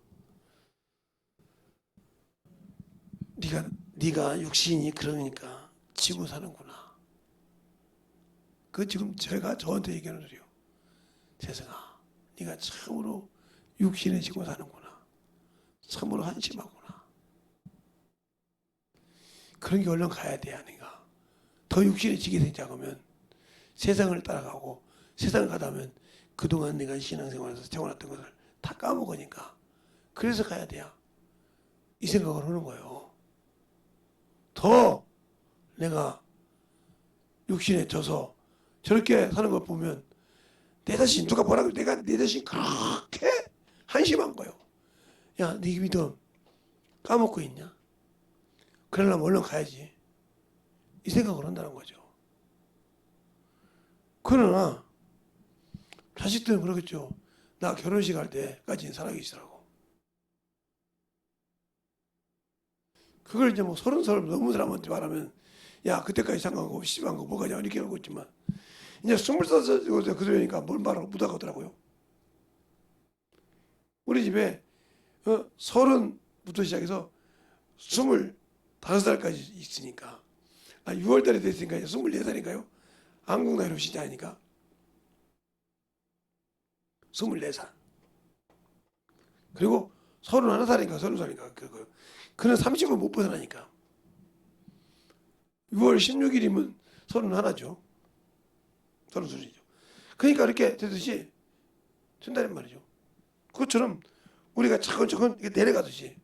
네가 육신이 그러니까 지고 사는구나. 그 지금 제가 저한테 얘기하는 소리요. 재성아 네가 참으로 육신에 지고 사는구나. 참으로 한심하구나. 그런 게 얼른 가야 돼 아니가. 더 육신에 지게 되지 않으면 세상을 따라가고 세상을 가다 보면 그동안 내가 신앙생활에서 채워놨던 것을 다 까먹으니까 그래서 가야 돼요. 이 생각을 하는 거예요. 더 내가 육신에 져서 저렇게 사는 걸 보면 내 자신 누가 뭐라고 내가 내 자신 그렇게 한심한 거예요. 야, 네 믿음 까먹고 있냐? 그러려면 얼른 가야지. 이 생각을 한다는 거죠. 그러나 자식들은 그러겠죠. 나 결혼식 할 때까지는 살아계시더라고. 그걸 이제 뭐 30살 넘은 사람한테 말하면 야 그때까지 상관하고 씨발 거 뭐가냐 이렇게 하고 있지만 이제 20살 그 소리니까 뭘 말하고 묻어가더라고요. 우리 집에 30부터 시작해서 25살까지 있으니까 6월달에 됐으니까 이제 24살인가요? 한국 나이로 시작하니까 24살. 그리고 31살인가 30살인가 그는 30은 못 벗어나니까 6월 16일이면 31죠. 32이죠. 그러니까 이렇게 되듯이 된다는 말이죠. 그것처럼 우리가 차근차근 내려가듯이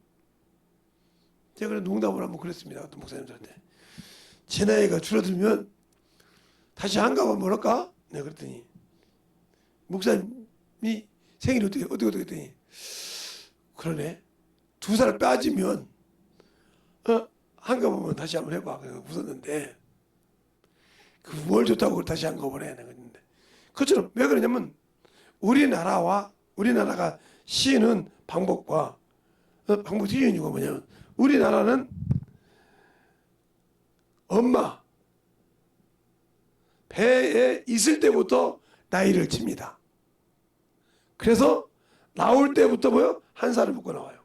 제가 그런 농담을 한번 그랬습니다. 어떤 목사님들한테 제 나이가 줄어들면 다시 한가만 뭐랄까? 내가 그랬더니 목사님이 생일이 어떻게 했더니 그러네 2살 빠지면 한가보면 다시 한번 해봐. 그래서 웃었는데 그 뭘 좋다고 다시 한가보래. 내가 그랬는데 그것처럼 왜 그러냐면 우리나라가 쉬는 방법과 방법 틀린 이유가 뭐냐면 우리나라는 엄마 배에 있을 때부터 나이를 칩니다. 그래서 나올 때부터 뭐요? 한 살을 묶고 나와요.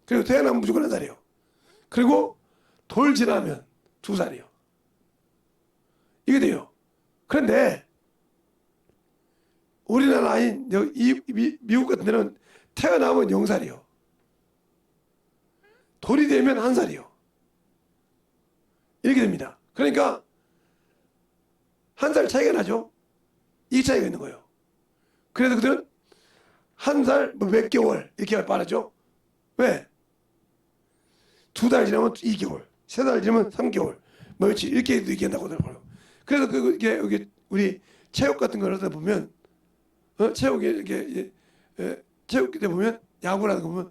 그리고 태어나면 무조건 한 살이요. 그리고 돌 지나면 2살이요. 이게 돼요. 그런데 우리나라 아닌 미국 같은 데는 태어나면 0살이요. 돌이 되면 1살이요. 이렇게 됩니다. 그러니까 1살 차이가 나죠. 이 차이가 있는 거예요. 그래서 그들은 한 살, 뭐 몇 개월 이렇게 빠르죠. 왜? 2달 지나면 2개월, 3달 지나면 3개월, 뭐 며칠 이렇게 얘기한다고 하더라고요. 그래서 그게 여기 우리 체육 같은 걸 하다 보면, 체육에 이렇게 체육 때 보면 야구라는 거 보면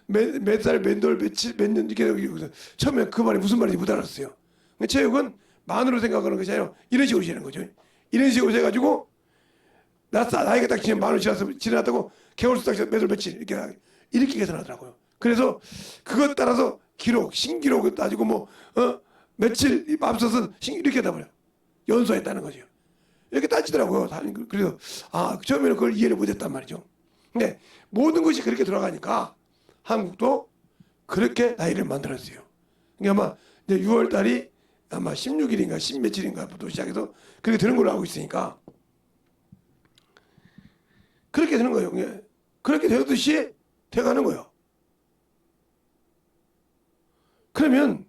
몇 살, 몇 돌, 며칠, 몇 년 이렇게 여기서 처음에 그 말이 무슨 말인지 못 알았어요. 근데 체육은 만으로 생각하는 것이 아니라 이런 식으로 재는 거죠. 이런 식으로 해가지고 나이가 딱 지금 만으로 지났다고 개월수 딱 몇 월 며칠 이렇게 계산하더라고요. 그래서 그것 따라서 기록, 신기록을 따지고 뭐 며칠 앞서서 이렇게 하다 연소했다는 거죠. 이렇게 따지더라고요. 그래서 처음에는 그걸 이해를 못했단 말이죠. 근데 모든 것이 그렇게 돌아가니까 한국도 그렇게 나이를 만들었어요. 그러니까 아마 이제 6월 달이 아마 16일인가 10 며칠인가부터 시작해서 그렇게 되는 걸로 알고 있으니까 그렇게 되는 거예요. 그렇게 되듯이 돼가는 거예요. 그러면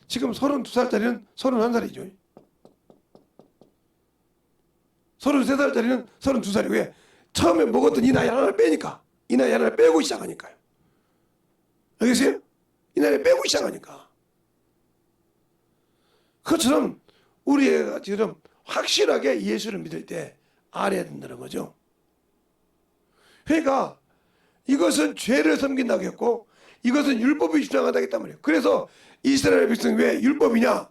지금 32살짜리는 31살이죠. 33살짜리는 32살이고 왜? 처음에 먹었던 이 나이 하나를 빼니까. 이 나이 하나를 빼고 시작하니까요. 알겠어요? 이 나이를 빼고 시작하니까. 그것처럼 우리 애가 지금 확실하게 예수를 믿을 때 알아야 된다는 거죠. 그러니까 이것은 죄를 섬긴다고 했고 이것은 율법이 주장한다고 했단 말이에요. 그래서 이스라엘 백성이 왜 율법이냐?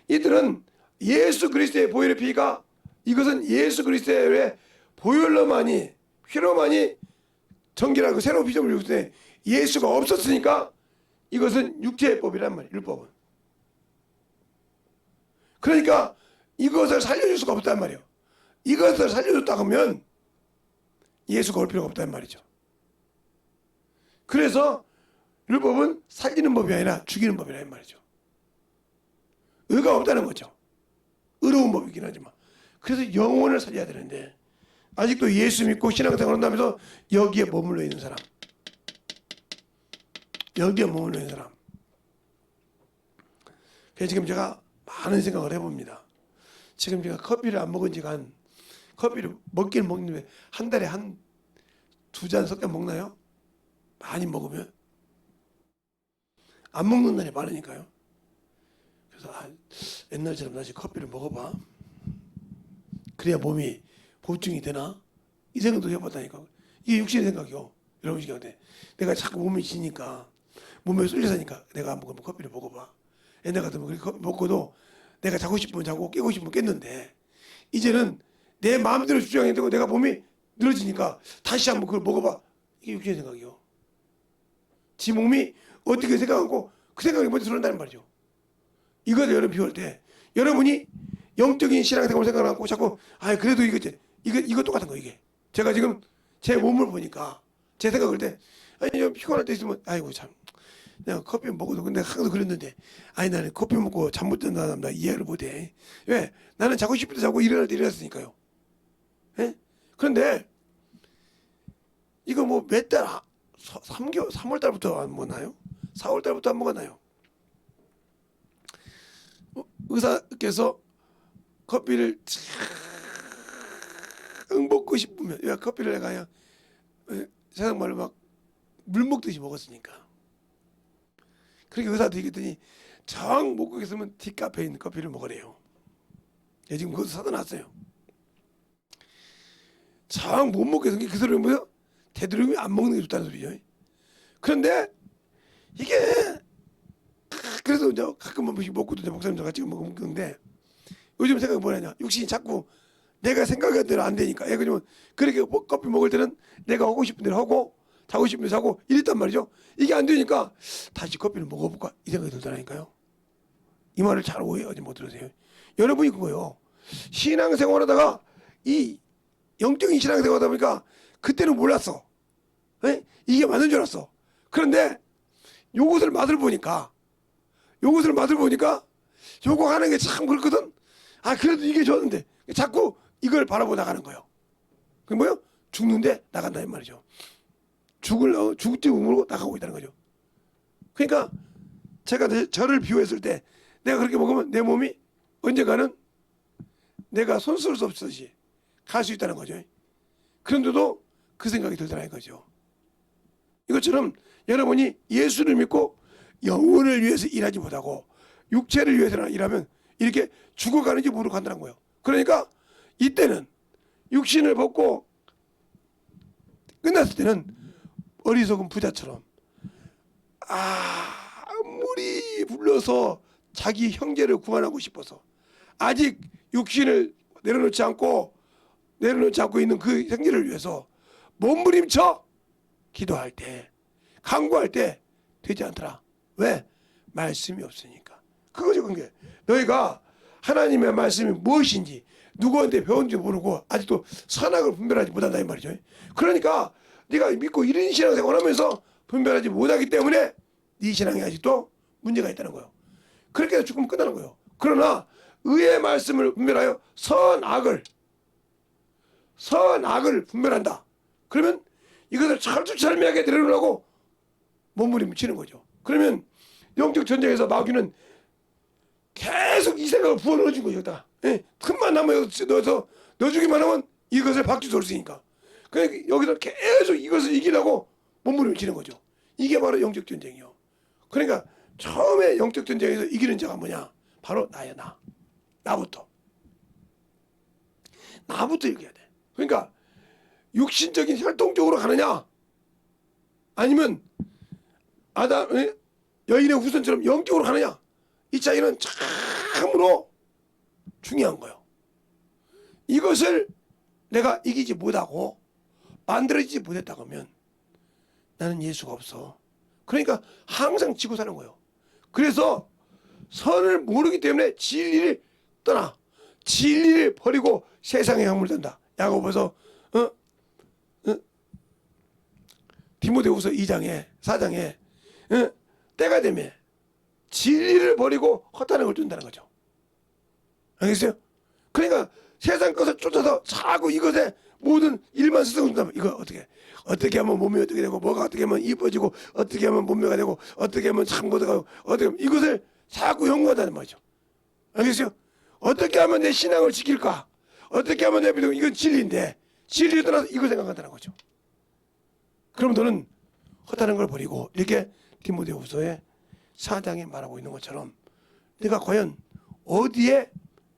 이들은 예수 그리스도의 보혈의 피가 이것은 예수 그리스도의 보혈로만이 피로만이 정결하고 새로운 피조물을 이루기 때문에 예수가 없었으니까 이것은 육체의 법이란 말이에요. 율법은. 그러니까 이것을 살려줄 수가 없단 말이에요. 이것을 살려줬다고 하면 예수가 올 필요가 없단 말이죠. 그래서 율법은 살리는 법이 아니라 죽이는 법이란 말이죠. 의가 없다는 거죠. 의로운 법이긴 하지만. 그래서 영혼을 살려야 되는데 아직도 예수 믿고 신앙생활 한다면서 여기에 머물러 있는 사람. 여기에 머물러 있는 사람. 그래서 지금 제가 많은 생각을 해봅니다. 지금 제가 커피를 안 먹은 지가 커피를 먹기는 먹는데 한 달에 한 2잔 섞여 먹나요? 많이 먹으면 안 먹는 날이 많으니까요. 그래서 옛날처럼 다시 커피를 먹어봐. 그래야 몸이 보충이 되나? 이 생각도 해봤다니까. 이게 육신의 생각이요. 여러분 시간에 내가 자꾸 몸이 지니까 몸에 쏠려 사니까 내가 한번 커피를 먹어봐. 옛날 같으면 그렇게 커피 먹고도 내가 자고 싶으면 자고 깨고 싶으면 깼는데 이제는 내 마음대로 주장해야 되고 내가 몸이 늘어지니까 다시 한번 그걸 먹어봐. 이게 육신의 생각이요. 지 몸이 어떻게 생각하고 그 생각이 먼저 들어온다는 말이죠. 이거를 여러분 비울 때 여러분이 영적인 신앙생활 생각하고 자꾸 그래도 이거 똑같은 거 이게. 제가 지금 제 몸을 보니까 제 생각을 때 좀 피곤할 때 있으면 아이고 참 내가 커피 먹어도 근데 항상 그랬는데 나는 커피 먹고 잠 못 든다 나 이해를 못해. 왜? 나는 자고 싶을 때 자고 일어날 때 일어났으니까요. 예? 그런데 이거 뭐 몇 달 3월 달부터 안 먹나요? 4월 달부터 안 먹었나요? 의사께서 커피를 먹고 싶으면 왜 커피를 내가 그냥 세상 말로 막 물 먹듯이 먹었으니까 그렇게 의사한테 얘기했더니 정 못 먹겠으면 디카페인 커피를 먹으래요. 지금 그것도 사다 놨어요. 정 못 먹겠으면 그 소리는 뭐예요? 되도록이면 안 먹는 게 좋다는 소리죠. 그런데 이게 그래서 이제 가끔 한 번씩 먹고도 목사님도 같이 먹는데 요즘 생각이 뭐냐냐 육신이 자꾸 내가 생각한 대로 안 되니까 그러면 그렇게 커피 먹을 때는 내가 하고 싶은 대로 하고 자고 싶은 대로 자고 이랬단 말이죠. 이게 안 되니까 다시 커피를 먹어볼까 이 생각이 들더라니까요. 이 말을 잘 오해하지 못 들으세요. 여러분이 그거요. 신앙생활하다가 이 영적인 신앙생활하다 보니까 그때는 몰랐어. 이게 맞는 줄 알았어. 그런데 요것을 맛을 보니까 요거 하는 게 참 그렇거든. 그래도 이게 좋았는데 자꾸 이걸 바라보고 나가는 거예요. 그게 뭐요? 죽는데 나간다 이 말이죠. 죽을지 모르고 나가고 있다는 거죠. 그러니까 제가 저를 비유했을 때 내가 그렇게 먹으면 내 몸이 언젠가는 내가 손쓸 수 없듯이 갈 수 있다는 거죠. 그런데도 그 생각이 들더라 이거죠. 이것처럼 여러분이 예수를 믿고 영혼을 위해서 일하지 못하고 육체를 위해서 일하면 이렇게 죽어가는지 모르고 간다는 거예요. 그러니까 이때는 육신을 벗고 끝났을 때는 어리석은 부자처럼 아무리 불러서 자기 형제를 구원하고 싶어서 아직 육신을 내려놓지 않고 있는 그 형제를 위해서 몸부림쳐 기도할 때, 간구할 때 되지 않더라. 왜? 말씀이 없으니까. 그거죠, 그게. 너희가 하나님의 말씀이 무엇인지 누구한테 배운지 모르고 아직도 선악을 분별하지 못한다 이 말이죠. 그러니까 네가 믿고 이런 신앙생활을 하면서 분별하지 못하기 때문에 네 신앙이 아직도 문제가 있다는 거예요. 그렇게 해서 죽으면 끝나는 거예요. 그러나 의의 말씀을 분별하여 선악을 분별한다. 그러면 이것을 철두철미하게 내려놓으라고 몸부림치는 거죠. 그러면 영적 전쟁에서 마귀는 계속 이 생각을 부어넣어준 거죠. 다. 틈만 나면 넣어주기만 하면 이것을 박쥐 돌 수 있으니까. 그러니까 여기서 계속 이것을 이기려고 몸부림치는 거죠. 이게 바로 영적 전쟁이요. 그러니까 처음에 영적 전쟁에서 이기는 자가 뭐냐? 바로 나야, 나. 나부터 이겨야 돼. 그러니까 육신적인 혈통적으로 가느냐, 아니면 여인의 후손처럼 영적으로 가느냐, 이 차이는 참으로 중요한 거예요. 이것을 내가 이기지 못하고 만들어지지 못했다고 하면 나는 예수가 없어. 그러니까 항상 지고 사는 거예요. 그래서 선을 모르기 때문에 진리를 떠나 진리를 버리고 세상에 향물된다. 야고보서 디모데후서 2장에 4장에 때가 되면 진리를 버리고 헛다는 걸 준다는 거죠. 알겠어요? 그러니까 세상 것을 쫓아서 자꾸 이것에 모든 일만 쓰고 준다면 이거 어떻게 하면 몸이 어떻게 되고 뭐가 어떻게 하면 이뻐지고 어떻게 하면 몸매가 되고 어떻게 하면 참고되고 어떻게 하면 이것을 자꾸 연구한다는 말이죠. 알겠어요? 어떻게 하면 내 신앙을 지킬까? 어떻게 하면 내 믿음, 이건 진리인데 진리에 떠나서 이걸 생각한다는 거죠. 그럼 너는 헛다는 걸 버리고 이렇게 디모데후서의 4장에 말하고 있는 것처럼 내가 과연 어디에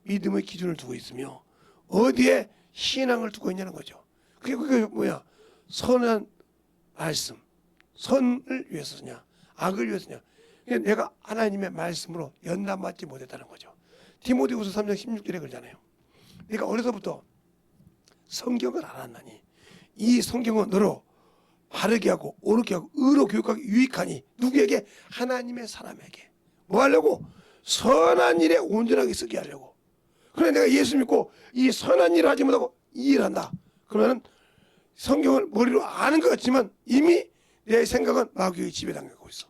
믿음의 기준을 두고 있으며 어디에 신앙을 두고 있냐는 거죠. 그게 뭐야? 선한 말씀, 선을 위해서냐 악을 위해서냐. 그러니까 내가 하나님의 말씀으로 연단받지 못했다는 거죠. 디모데후서 3장 16절에 그러잖아요. 내가 어려서부터 성경을 알았나니 이 성경은 너로 바르게 하고 옳게 하고 의로 교육하기 유익하니 누구에게? 하나님의 사람에게. 뭐 하려고? 선한 일에 온전하게 쓰게 하려고. 그래 내가 예수 믿고 이 선한 일을 하지 못하고 이 일을 한다. 그러면 성경을 머리로 아는 것 같지만 이미 내 생각은 마귀의 지배당하고 있어.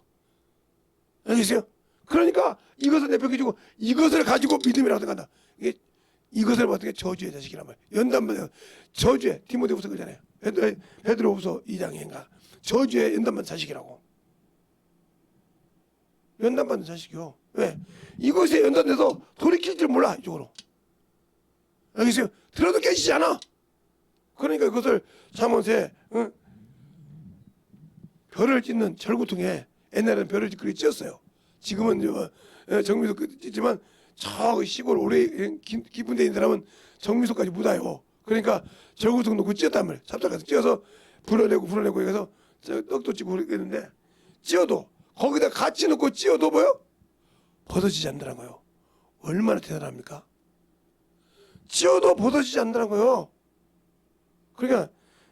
알겠어요? 그러니까 이것을 내팽개치고 이것을 가지고 믿음이라고 생각한다. 이것을 어떻게 저주의 자식이란 말이야. 연단받아 저주의 디모데후서 그러잖아요. 베드로후서 2장인가 저주의 연단받은 자식이라고. 연단받은 자식이요. 왜? 이것에 연단돼서 돌이킬 줄 몰라 이쪽으로. 알겠어요? 들어도 깨지지 않아. 그러니까 그것을 잠언에 별을 짓는 절구통에 옛날에는 별을 그렇게 찧었어요. 지금은 정미소 짓지만 저 시골 오래 깊은 데 있는 사람은 정미소까지 못 와요. 그러니까 절구통 놓고 찧었단 말이에요. 삽살가서 찧어서 불어내고 해서 떡도 찌고 그랬는데 찧어도 거기다 같이 넣고 찧어도 뭐요? 벗어지지 않는다는 거예요. 얼마나 대단합니까? 찧어도 벗어지지 않는다는 거예요. 그러니까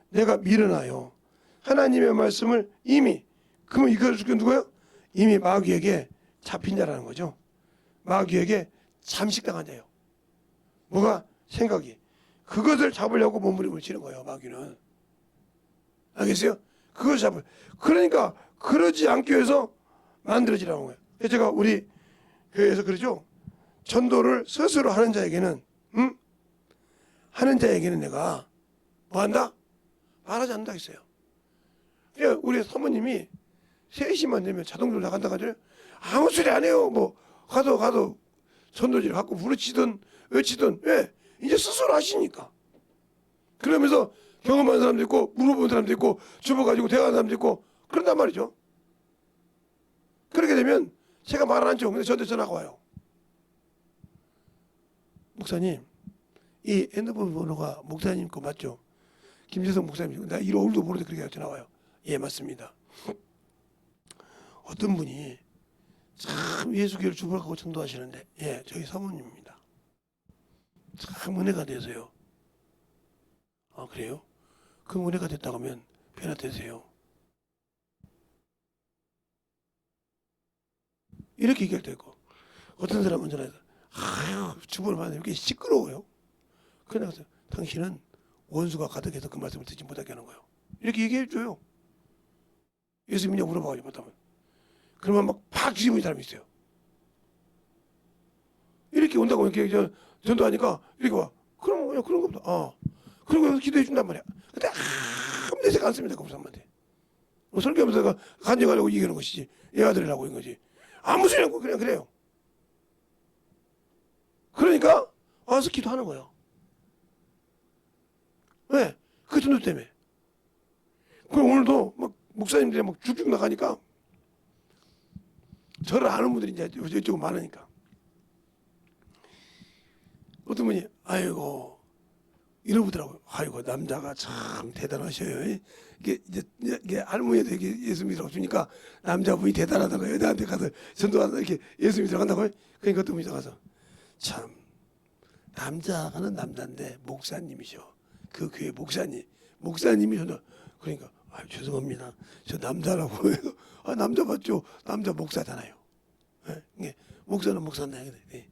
내가 밀어놔요. 하나님의 말씀을 이미 그러면 이걸 누구예요? 이미 마귀에게 잡힌 자라는 거죠. 마귀에게 잠식당한 자예요. 뭐가? 생각이. 그것을 잡으려고 몸부림을 치는 거예요. 마귀는. 알겠어요? 그걸 잡을. 그러니까 그러지 않기 위해서 만들어지라는 거예요. 제가 우리 교회에서 그러죠. 전도를 스스로 하는 자에게는 하는 자에게는 내가 뭐한다? 말하지 않는다 했어요. 그러니까 우리 사모님이 3시만 되면 자동으로 나간다 하잖아요. 아무 소리 안 해요. 뭐 가도 전도지를 갖고 부르치든 외치든 왜? 이제 스스로 하시니까. 그러면서 경험한 사람도 있고 물어본 사람도 있고 주워가지고 대화한 사람도 있고 그런단 말이죠. 그렇게 되면 제가 말 안 하죠. 근데 저한테 전화가 와요. 목사님, 이 핸드폰 번호가 목사님 거 맞죠? 김재성 목사님, 나 이름 얼굴도 모르는데 그렇게 전화 와요. 예, 맞습니다. 어떤 분이 참 예수교를 주복하고 전도하시는데, 예, 저희 사모님입니다. 참 은혜가 되세요. 아, 그래요? 그 은혜가 됐다고 하면 변화되세요. 이렇게 얘기할 때 있고, 어떤 사람은 전화해서, 아유, 주번을 받으면 이렇게 시끄러워요. 그래서 당신은 원수가 가득해서 그 말씀을 듣지 못하게 하는 거예요. 이렇게 얘기해 줘요. 예수 믿냐 물어봐가지고 못하면. 그러면 막 팍 뒤집어진 사람이 있어요. 이렇게 온다고 이렇게 전도하니까 이렇게 와. 그럼 그냥 그런 겁니다. 그런 거 기도해 준단 말이야. 근데 아무 내색 안 씁니다. 그 사람한테. 설교하면서 간증하려고 얘기하는 것이지. 애아들이라고 한 거지. 아무 소리 없고 그냥 그래요. 그러니까 와서 기도하는 거예요. 왜? 그 전도 때문에. 그럼 오늘도 막 목사님들이 막 쭉쭉 나가니까 저를 아는 분들이 이제 이쪽은 많으니까. 어떤 분이 아이고 이러더라고요. 아이고 남자가 참 대단하셔요. 이게 할머니도 이렇게 예수 믿으러 없으니까 남자분이 대단하다고 여자한테 가서 전도하다 이렇게 예수 믿으러 간다고. 그러니까 어떤 분이 가서 참 남자가는 남자인데 목사님이셔. 그 교회 목사님이 전도. 그러니까 죄송합니다. 저 남자라고 해서 남자 맞죠? 남자 목사잖아요. 예? 목사는 목사인데. 예.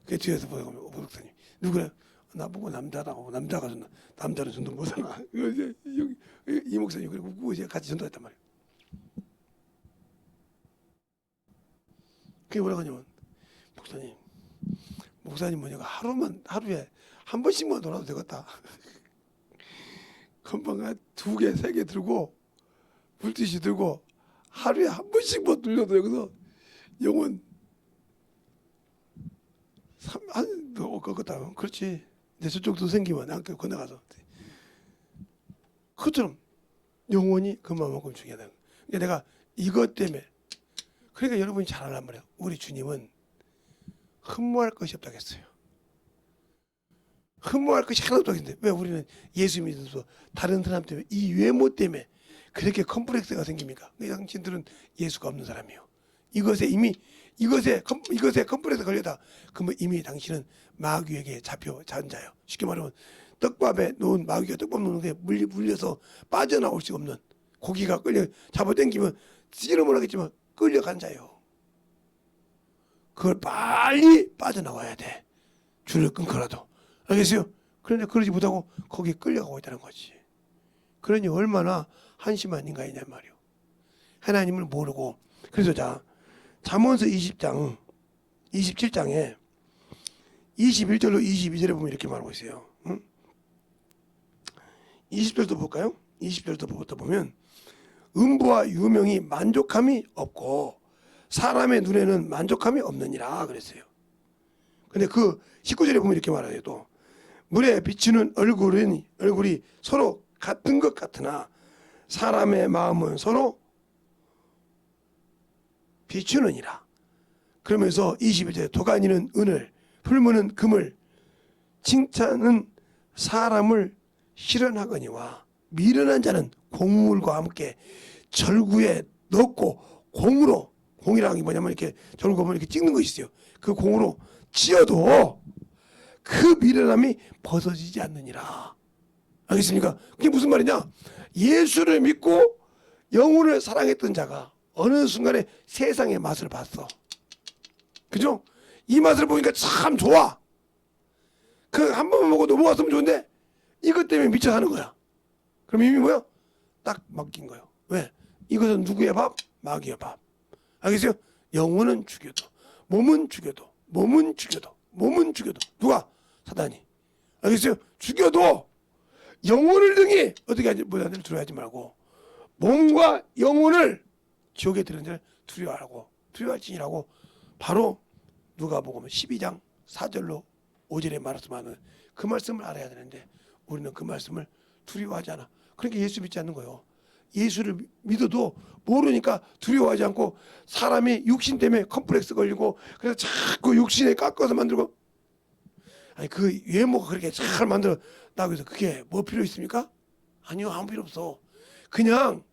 그 뒤에서 보고 목사님 누구래? 나보고 남자라고. 남자가 전도, 남자는 전도 못하나? 여기 이 목사님 그리고 그거 이제 같이 전도했단 말이에요. 그게 뭐라고 하냐면 목사님 뭐냐고 하루에 한 번씩만 돌아도 되겠다. 건방가 2개, 3개 들고 물티슈 들고 하루에 한 번씩만 돌려도 여기서 영혼 그렇다. 그렇지. 내 저쪽도 생기면 안겨 건너가서 그처럼 영혼이 그만큼 중요하다. 그러니까 내가 이것 때문에 그러니까 여러분이 잘 알란 말이야. 우리 주님은 흠모할 것이 없다고 했어요. 흠모할 것이 하나도 없는데 왜 우리는 예수 믿어서 다른 사람 때문에 이 외모 때문에 그렇게 컴플렉스가 생깁니까? 당신들은 예수가 없는 사람이에요. 이것에 컴플렉스 걸려다. 그러면 이미 당신은 마귀에게 잡힌 자예요. 쉽게 말하면 떡밥에 놓은 마귀가 떡밥 놓는 게 물려서 빠져나올 수 없는 고기가 끌려 잡아당기면 찌르면 하겠지만 끌려간 자예요. 그걸 빨리 빠져나와야 돼. 줄을 끊고라도. 알겠어요? 그런데 그러지 못하고 거기에 끌려가고 있다는 거지. 그러니 얼마나 한심한 인간이냐 말이요. 하나님을 모르고. 그래서 자 잠언서 20장 27장에 21절로 22절에 보면 이렇게 말하고 있어요. 20절도 볼까요? 20절도 보면 음부와 유명이 만족함이 없고 사람의 눈에는 만족함이 없느니라 그랬어요. 근데 그 19절에 보면 이렇게 말해요. 또 물에 비추는 얼굴이 서로 같은 것 같으나 사람의 마음은 서로 비추느니라. 그러면서 21절에 도가니는 은을 풀무는 금을 칭찬은 사람을 실현하거니와 미련한 자는 곡물과 함께 절구에 넣고 공이라는 게 뭐냐면 이렇게 절구 보면 이렇게 찍는 것이 있어요. 그 공으로 찧어도 그 미련함이 벗어지지 않느니라. 알겠습니까? 그게 무슨 말이냐? 예수를 믿고 영혼을 사랑했던 자가 어느 순간에 세상의 맛을 봤어. 그죠? 이 맛을 보니까 참 좋아. 그 한 번만 먹고 넘어갔으면 좋은데 이것 때문에 미쳐 사는 거야. 그럼 이미 뭐야? 딱 맡긴 거예요. 왜? 이것은 누구의 밥? 마귀의 밥. 알겠어요? 영혼은 죽여도 몸은 죽여도 누가? 사단이. 알겠어요? 죽여도 영혼을 등이 어떻게 하지? 뭐냐를 두려워하지 말고 몸과 영혼을 지옥에 들은 자를 두려워할지니라고 바로 누가복음 12장 4절로 5절에 말씀하는 그 말씀을 알아야 되는데 우리는 그 말씀을 두려워하지 않아. 그러니까 예수 믿지 않는 거예요. 예수를 믿어도 모르니까 두려워하지 않고 사람이 육신 때문에 컴플렉스 걸리고 그래서 자꾸 육신에 깎아서 만들고 아니 그 외모가 그렇게 잘 만들어나고 해서 그게 뭐 필요 있습니까? 아니요 아무 필요 없어. 그냥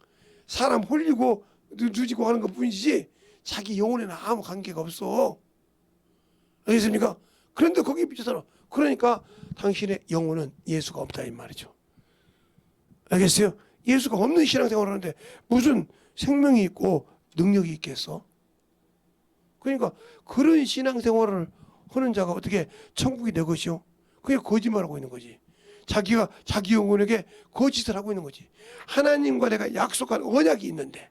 사람 홀리고 누지고 하는 것 뿐이지 자기 영혼에는 아무 관계가 없어. 알겠습니까? 그런데 거기에 미쳐서 그러니까 당신의 영혼은 예수가 없다 이 말이죠. 알겠어요? 예수가 없는 신앙생활을 하는데 무슨 생명이 있고 능력이 있겠어? 그러니까 그런 신앙생활을 하는 자가 어떻게 천국이 내 것이요? 그게 거짓말하고 있는 거지. 자기가 자기 영혼에게 거짓을 하고 있는 거지. 하나님과 내가 약속한 언약이 있는데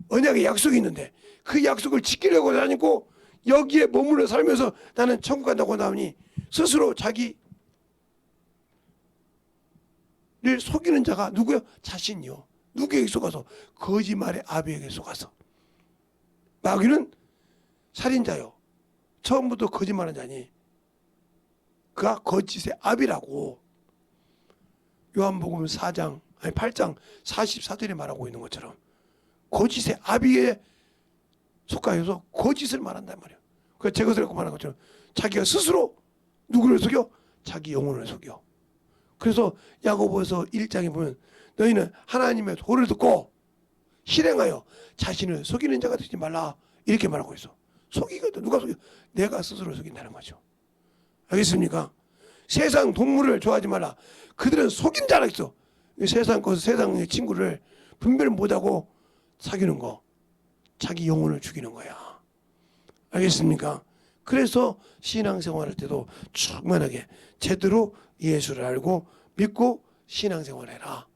언약의 약속이 있는데 그 약속을 지키려고 다니고 여기에 머물러 살면서 나는 천국 간다고 나오니 스스로 자기를 속이는 자가 누구요? 자신이요. 누구에게 속아서? 거짓말의 아비에게 속아서. 마귀는 살인자요. 처음부터 거짓말한 자니 그가 거짓의 아비라고 요한복음 8장 44절에 말하고 있는 것처럼 거짓의 아비에 속하여서 거짓을 말한단 말이에요. 그 제 것을 갖고 말한 것처럼 자기가 스스로 누구를 속여? 자기 영혼을 속여. 그래서 야고보서 1장에 보면 너희는 하나님의 도를 듣고 실행하여 자신을 속이는 자가 되지 말라 이렇게 말하고 있어. 속이거든. 누가 속여? 내가 스스로 속인다는 거죠. 알겠습니까? 세상 동물을 좋아하지 말라. 그들은 속인 자라 있어. 세상 것을 세상의 친구를 분별 못하고 사귀는 거 자기 영혼을 죽이는 거야. 알겠습니까? 그래서 신앙생활할 때도 충만하게 제대로 예수를 알고 믿고 신앙생활해라.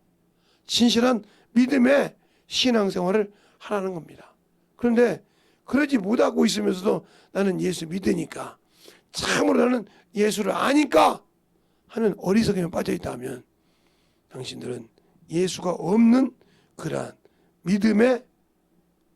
진실한 믿음의 신앙생활을 하라는 겁니다. 그런데 그러지 못하고 있으면서도 나는 예수 믿으니까 참으로 나는 예수를 아니까 하는 어리석음에 빠져있다면 당신들은 예수가 없는 그러한 믿음의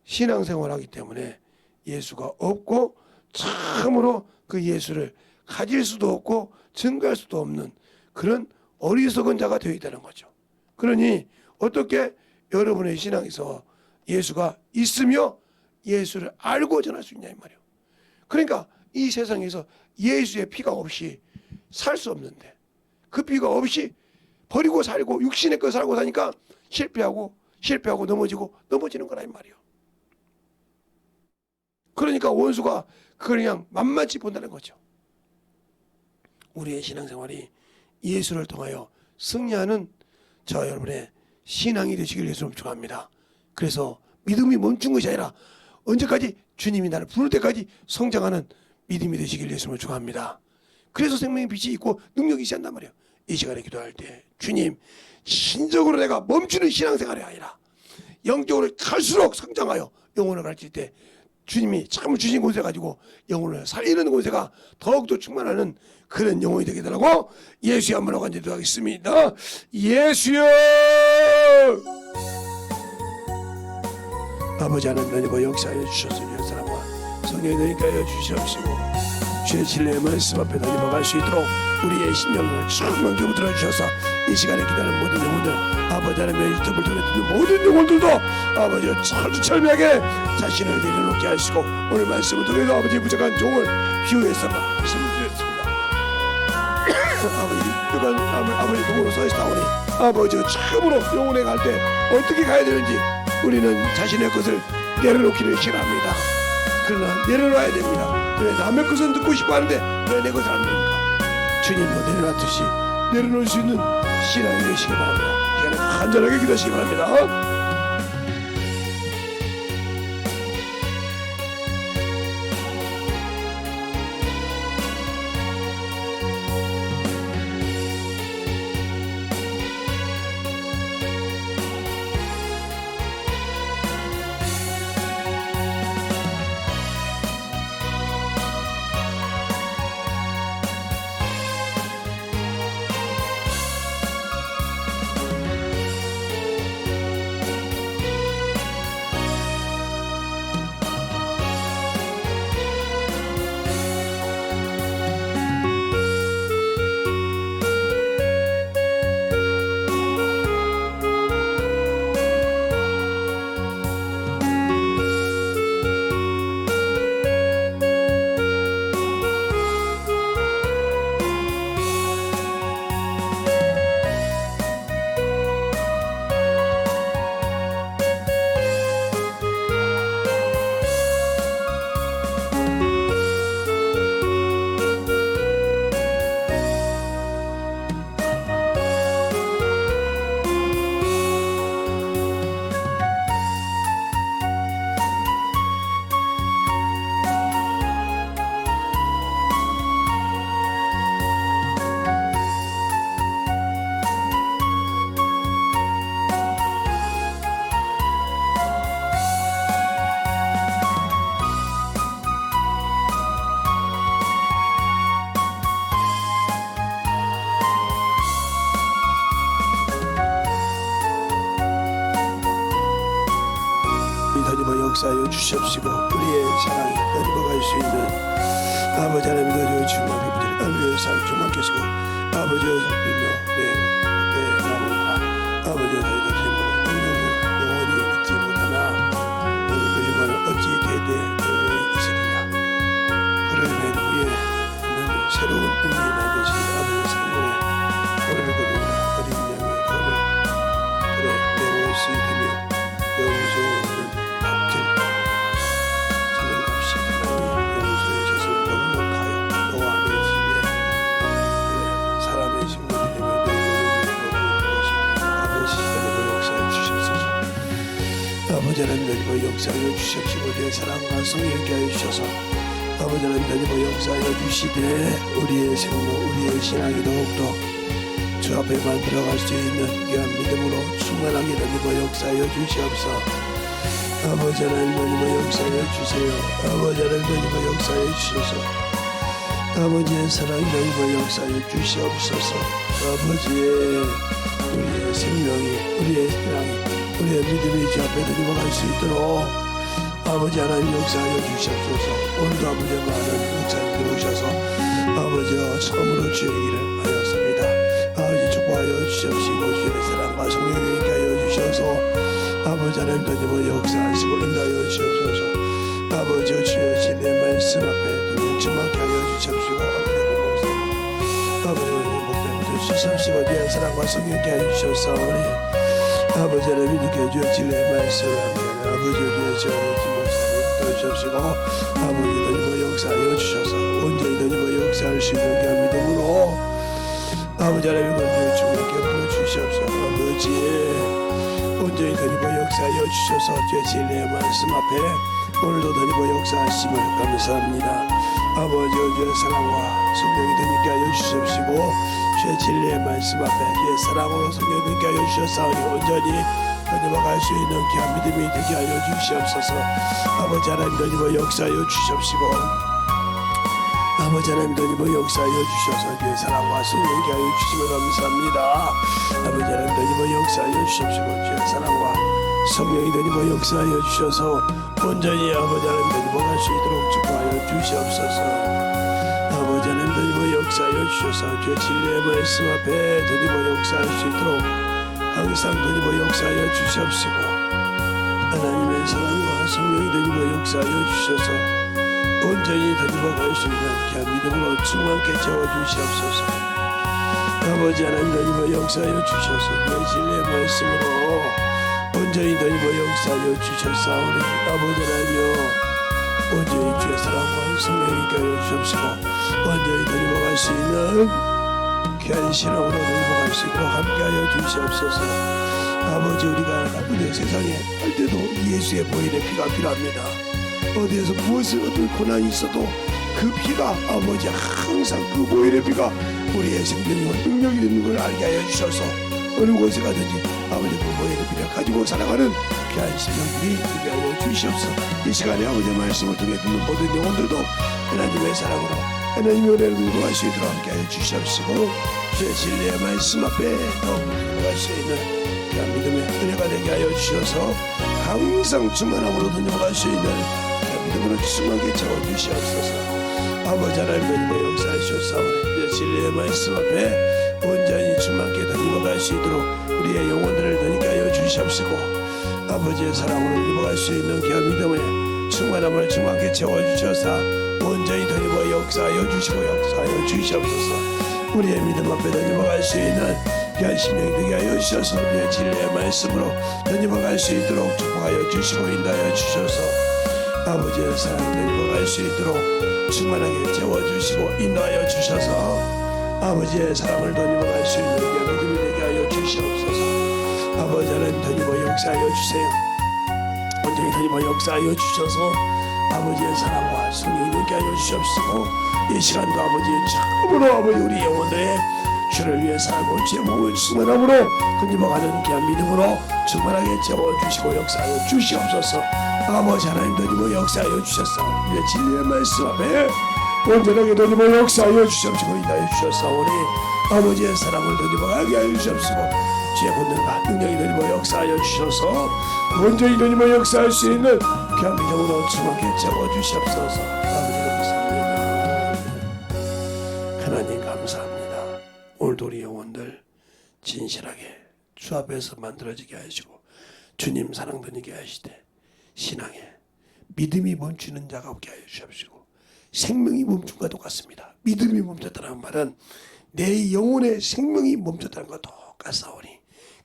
신앙생활을 하기 때문에 예수가 없고 참으로 그 예수를 가질 수도 없고 증거할 수도 없는 그런 어리석은 자가 되어 있다는 거죠. 그러니 어떻게 여러분의 신앙에서 예수가 있으며 예수를 알고 전할 수 있냐 이 말이에요. 그러니까 이 세상에서 예수의 피가 없이 살 수 없는데 그 피가 없이 버리고 살고 육신의 것 살고 사니까 실패하고 넘어지는 거라 이 말이에요. 그러니까 원수가 그걸 그냥 만만치 본다는 거죠. 우리의 신앙생활이 예수를 통하여 승리하는 저와 여러분의 신앙이 되시길 예수님 축원합니다. 그래서 믿음이 멈춘 것이 아니라 언제까지 주님이 나를 부를 때까지 성장하는 믿음이 되시길 예수님을 축원합니다. 그래서 생명의 빛이 있고 능력이 있한단 말이에요. 이 시간에 기도할 때 주님 신적으로 내가 멈추는 신앙생활이 아니라 영적으로 갈수록 성장하여 영혼을 가르칠 때 주님이 참 주신 권세 가지고 영혼을 살리는 권세가 더욱더 충만하는 그런 영혼이 되게 되라고 예수의 한번하고 간절히 기도하겠습니다. 예수여 아버지 하나님 역사하여 주셔서 이 사람과 성령의 너희가 하여 주시옵시고 주의 진리의 말씀 앞에 다니며 수 있도록 우리의 심령을 충만히 붙들어 주셔서 이 시간에 기다리는 모든 영혼들 아버지 하나님의 유튜브를 통해 듣는 모든 영혼들도 아버지와 철두철미하게 자신을 내려놓게 하시고 오늘 말씀을 통해서 아버지의 부족한 종을 비유해서 말씀드렸습니다. 아버지 동으로 서있사오니 아버지가 처음으로 영혼에 갈 때 어떻게 가야 되는지 우리는 자신의 것을 내려놓기를 싫어합니다. 그러나 내려놔야 됩니다. 왜 남의 것은 듣고 싶어 하는데 왜 내 것을 안 됩니까? 주님도 내려놨듯이 내려놓을 수 있는 신앙이 되시기 바랍니다. 이 시간에 간절하게 기도하시기 바랍니다. 역사하여 주시옵시고 우리의 사랑이 덧입어갈 수 있는 아버지 하나님 너희의 주님과 비부지를 하늘의 사랑 충만 계시고 아버지의 빌며 내 마음과 아버지의 너희의 힘으로 영원히 잊지 못하나 너희의 영광을 어찌 대대 있으리냐. 그를 맨 위에 있는 새로운 운명이 만드신 아버지의 성령의 오래를 거두며 어린 양의 돌을 그래 내 옷이 되며 영소는 밥질 사냥값이 하나님 영소의 젖을 넉넉하여 너와 내 집에 그래 사람의 식물이 되며 내 영역을 먹는 것이 아버지 하나님의 역사에 주시옵소서. 아버지 하나님의 역사에 주시옵시고 내 사랑과 성령께 하여 주셔서 아버지 하나님의 역사에 주시되 우리의 생명 우리의 신앙이 더욱더 주 앞에만 들어갈 수 있는 귀한 믿음으로 충만하게 되고 역사하여 주시옵소서. 아버지 하나님의 역사하여 주세요. 아버지 하나님의 역사하여 주셔서 아버지의 사랑이 되고 역사하여 주시옵소서. 아버지의 우리의 생명이 우리의 신앙이 우리의 믿음이 주 앞에 들어갈 수 있도록 아버지 하나님 역사하여 주시옵소서. 오늘도 아버지의 많은 역사에 들어오셔서 아버지와 처음으로 주의 일을 하였습니다. 아버지 축복하여 주시옵시고 주의 사랑과 성령님께 하여 주셔서 아버지 하나님 던지고 역사하시고 인도하여 주시옵소서. 아버지 주의 진리의 말씀 앞에 두분 충만케 하여 주시옵시고 아버지 목표부터 주시옵시고 주의 사랑과 성령님께 하여 주셔서 우리 아버지 하나님 믿게 주의 진리의 말씀을 함께 아버지 주의 지원을 주시옵시고 아버지 던지고 역사하여 주셔서 온전히 던지고 역사할 수 있는 귀한 믿음으로 아버지 하나님 건조를 주님께 부어주시옵소서. 아버지 온전히 던지고 역사하여 주셔서 주의 진리의 말씀 앞에 오늘도 던지고 역사하심을 감사합니다. 아버지 주의 사랑과 성령이 던지게 하여 주시옵시고 주의 진리의 말씀 앞에 주의 사랑으로 성령이 던지게 하여 주셔서 온전히 던지고 갈 수 있는 귀한 믿음이 되게 하여 주시옵소서. 아버지 하나님 던지고 역사하여 주시옵시고 아버지 하나님 던지고 역사하여 주셔서 주의 사랑과 성령께 하여 주심을 감사합니다. 아버지 하나님 던지고 역사하여 주시옵시고 주의 사랑과 성령이 던지고 역사하여 주셔서 온전히 아버지 하나님 던지고 갈 수 있도록 축복하여 주시옵소서. 아버지 하나님 던지고 역사하여 주셔서 주의 진리의 말씀 앞에 던지고 역사할 수 있도록 항상 던지고 역사하여 주시옵시고 하나님의 사랑과 성령이 던지고 역사하여 주셔서 온전히 던지고 갈 수 있는 귀한 믿음으로 충만케 채워주시옵소서. 아버지 하나님 던지고 역사하여 주셔서 주의 진리의 말씀으로 온전히 던지고 역사하여 주셨사오니 아버지 하나님여 온전히 주의 사랑과 성령님께 하여 주옵시고 온전히 던지고 갈 수 있는 귀한 신앙으로 던지고 갈 수 있도록 함께하여 주시옵소서. 아버지 우리가 나쁜 세상에 할 때도 예수의 보혈의 피가 필요합니다. 어디에서 무엇을 어떤 고난이 있어도 그 피가 아버지 항상 그 보혈의 피가 우리의 생명과 능력이 있는 걸 알게 하여 주셔서 어느 곳에 가든지 아버지 그 보혈의 피를 가지고 살아가는 귀한 심령들이 되게 하여 주시옵소서. 이 시간에 아버지의 말씀을 통해 듣는 모든 영혼들도 하나님의 사랑으로 하나님의 은혜를 누리고 갈 수 있도록 함께 하여 주시옵시고 주의 진리의 말씀 앞에 누리고 갈 수 있는 귀한 믿음의 은혜가 되게 하여 주셔서 항상 충만함으로 던지고 갈 수 있는 믿음으로 충만하게 채워주시옵소서. 아버지 하나님의 역사하시옵사오니 주의 진리의 말씀 앞에 온전히 충만하게 던지고 갈 수 있도록 우리의 영혼들을 던지게 하여 주시옵시고 아버지의 사랑으로 던지고 갈 수 있는 귀한 믿음의 충만함을 충만하게 채워주셔서 온전히 던지고 역사하여 주시고 역사하여 주시옵소서. 우리의 믿음 앞에 던지고 갈 수 있는 귀한 심령이 되게 하여 주셔서 우리의 진리의 말씀으로 던지고 갈 수 있도록 축복하여 주시고 인도하여 주셔서 아버지의 사랑을 던지고 갈 수 있도록 충만하게 채워주시고 인도하여 주셔서 아버지의 사랑을 던지고 갈 수 있는 귀한 믿음이 되게 하여 주시옵소서. 아버지 하나님 던지고 역사하여 주세요. 온전히 던지고 역사하여 주셔서 아버지의 사랑과 성령이 되게 하여 주시옵시고 이 시간도 아버지의 참으로 아버지 우리 영혼들의 주를 위해 살고 주의 몸을 충만함으로 던지고가는 귀한 믿음으로 충만하게 채워주시고 역사하여 주시옵소서. 아버지 하나님 던지고 역사하여 주셨사 우리의 진리의 말씀 앞에 온전하게 던지고 역사하여 주시옵시고 인도하여 주셨사오니 아버지의 사랑을 던지고 가게 하여 주시옵시고 주의 권능과 능력이 내리며 역사하여 주셔서 온전히 내리며 역사할 수 있는 귀한 영으로 충만케 채워주시옵소서. 아버지 감사합니다. 하나님 감사합니다. 오늘도 우리 영혼들 진실하게 주 앞에서 만들어지게 하시고 주님 사랑 드리게 하시되 신앙에 믿음이 멈추는 자가 없게 하여 주옵시고 생명이 멈춘 것과 똑같습니다. 믿음이 멈췄다는 말은 내 영혼의 생명이 멈췄다는 것과 똑같사오니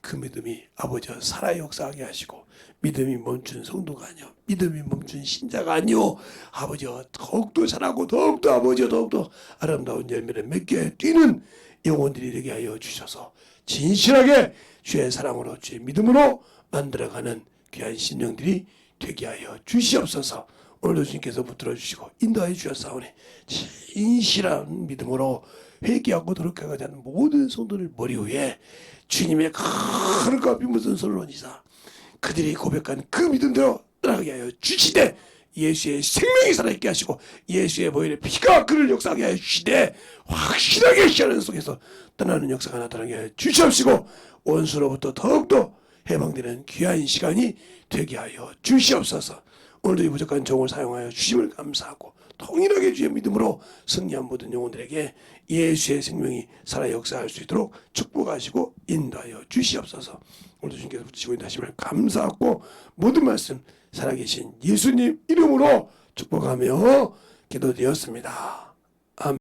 그 믿음이 아버지 살아 역사하게 하시고 믿음이 멈춘 성도가 아니요 믿음이 멈춘 신자가 아니요 아버지 더욱더 잘하고 더욱더 아버지 더욱더 아름다운 열매를 맺게 뛰는 영혼들이 되게 하여 주셔서 진실하게 주의 사랑으로 주의 믿음으로 만들어가는 귀한 심령들이 되게 하여 주시옵소서. 오늘도 주님께서 붙들어 주시고 인도하여 주셨사오니 진실한 믿음으로 회개하고 돌이켜가지 않는 모든 성도들 머리 위에 주님의 하늘과 비무슨 손을 얹으사 그들이 고백한 그 믿음대로 따라가게 하여 주시되 예수의 생명이 살아있게 하시고 예수의 보혈의 피가 그를 역사하게 하여 주시되 확실하게 시하는 속에서 떠나는 역사가 나타나게 하여 주시옵시고 원수로부터 더욱더 해방되는 귀한 시간이 되게 하여 주시옵소서. 오늘도 이 부족한 종을 사용하여 주심을 감사하고 통일하게 주의 믿음으로 승리한 모든 영혼들에게 예수의 생명이 살아 역사할 수 있도록 축복하시고 인도하여 주시옵소서. 오늘도 주님께서 붙이시고 인도하심을 감사하고 모든 말씀 살아계신 예수님 이름으로 축복하며 기도드렸습니다. 아멘.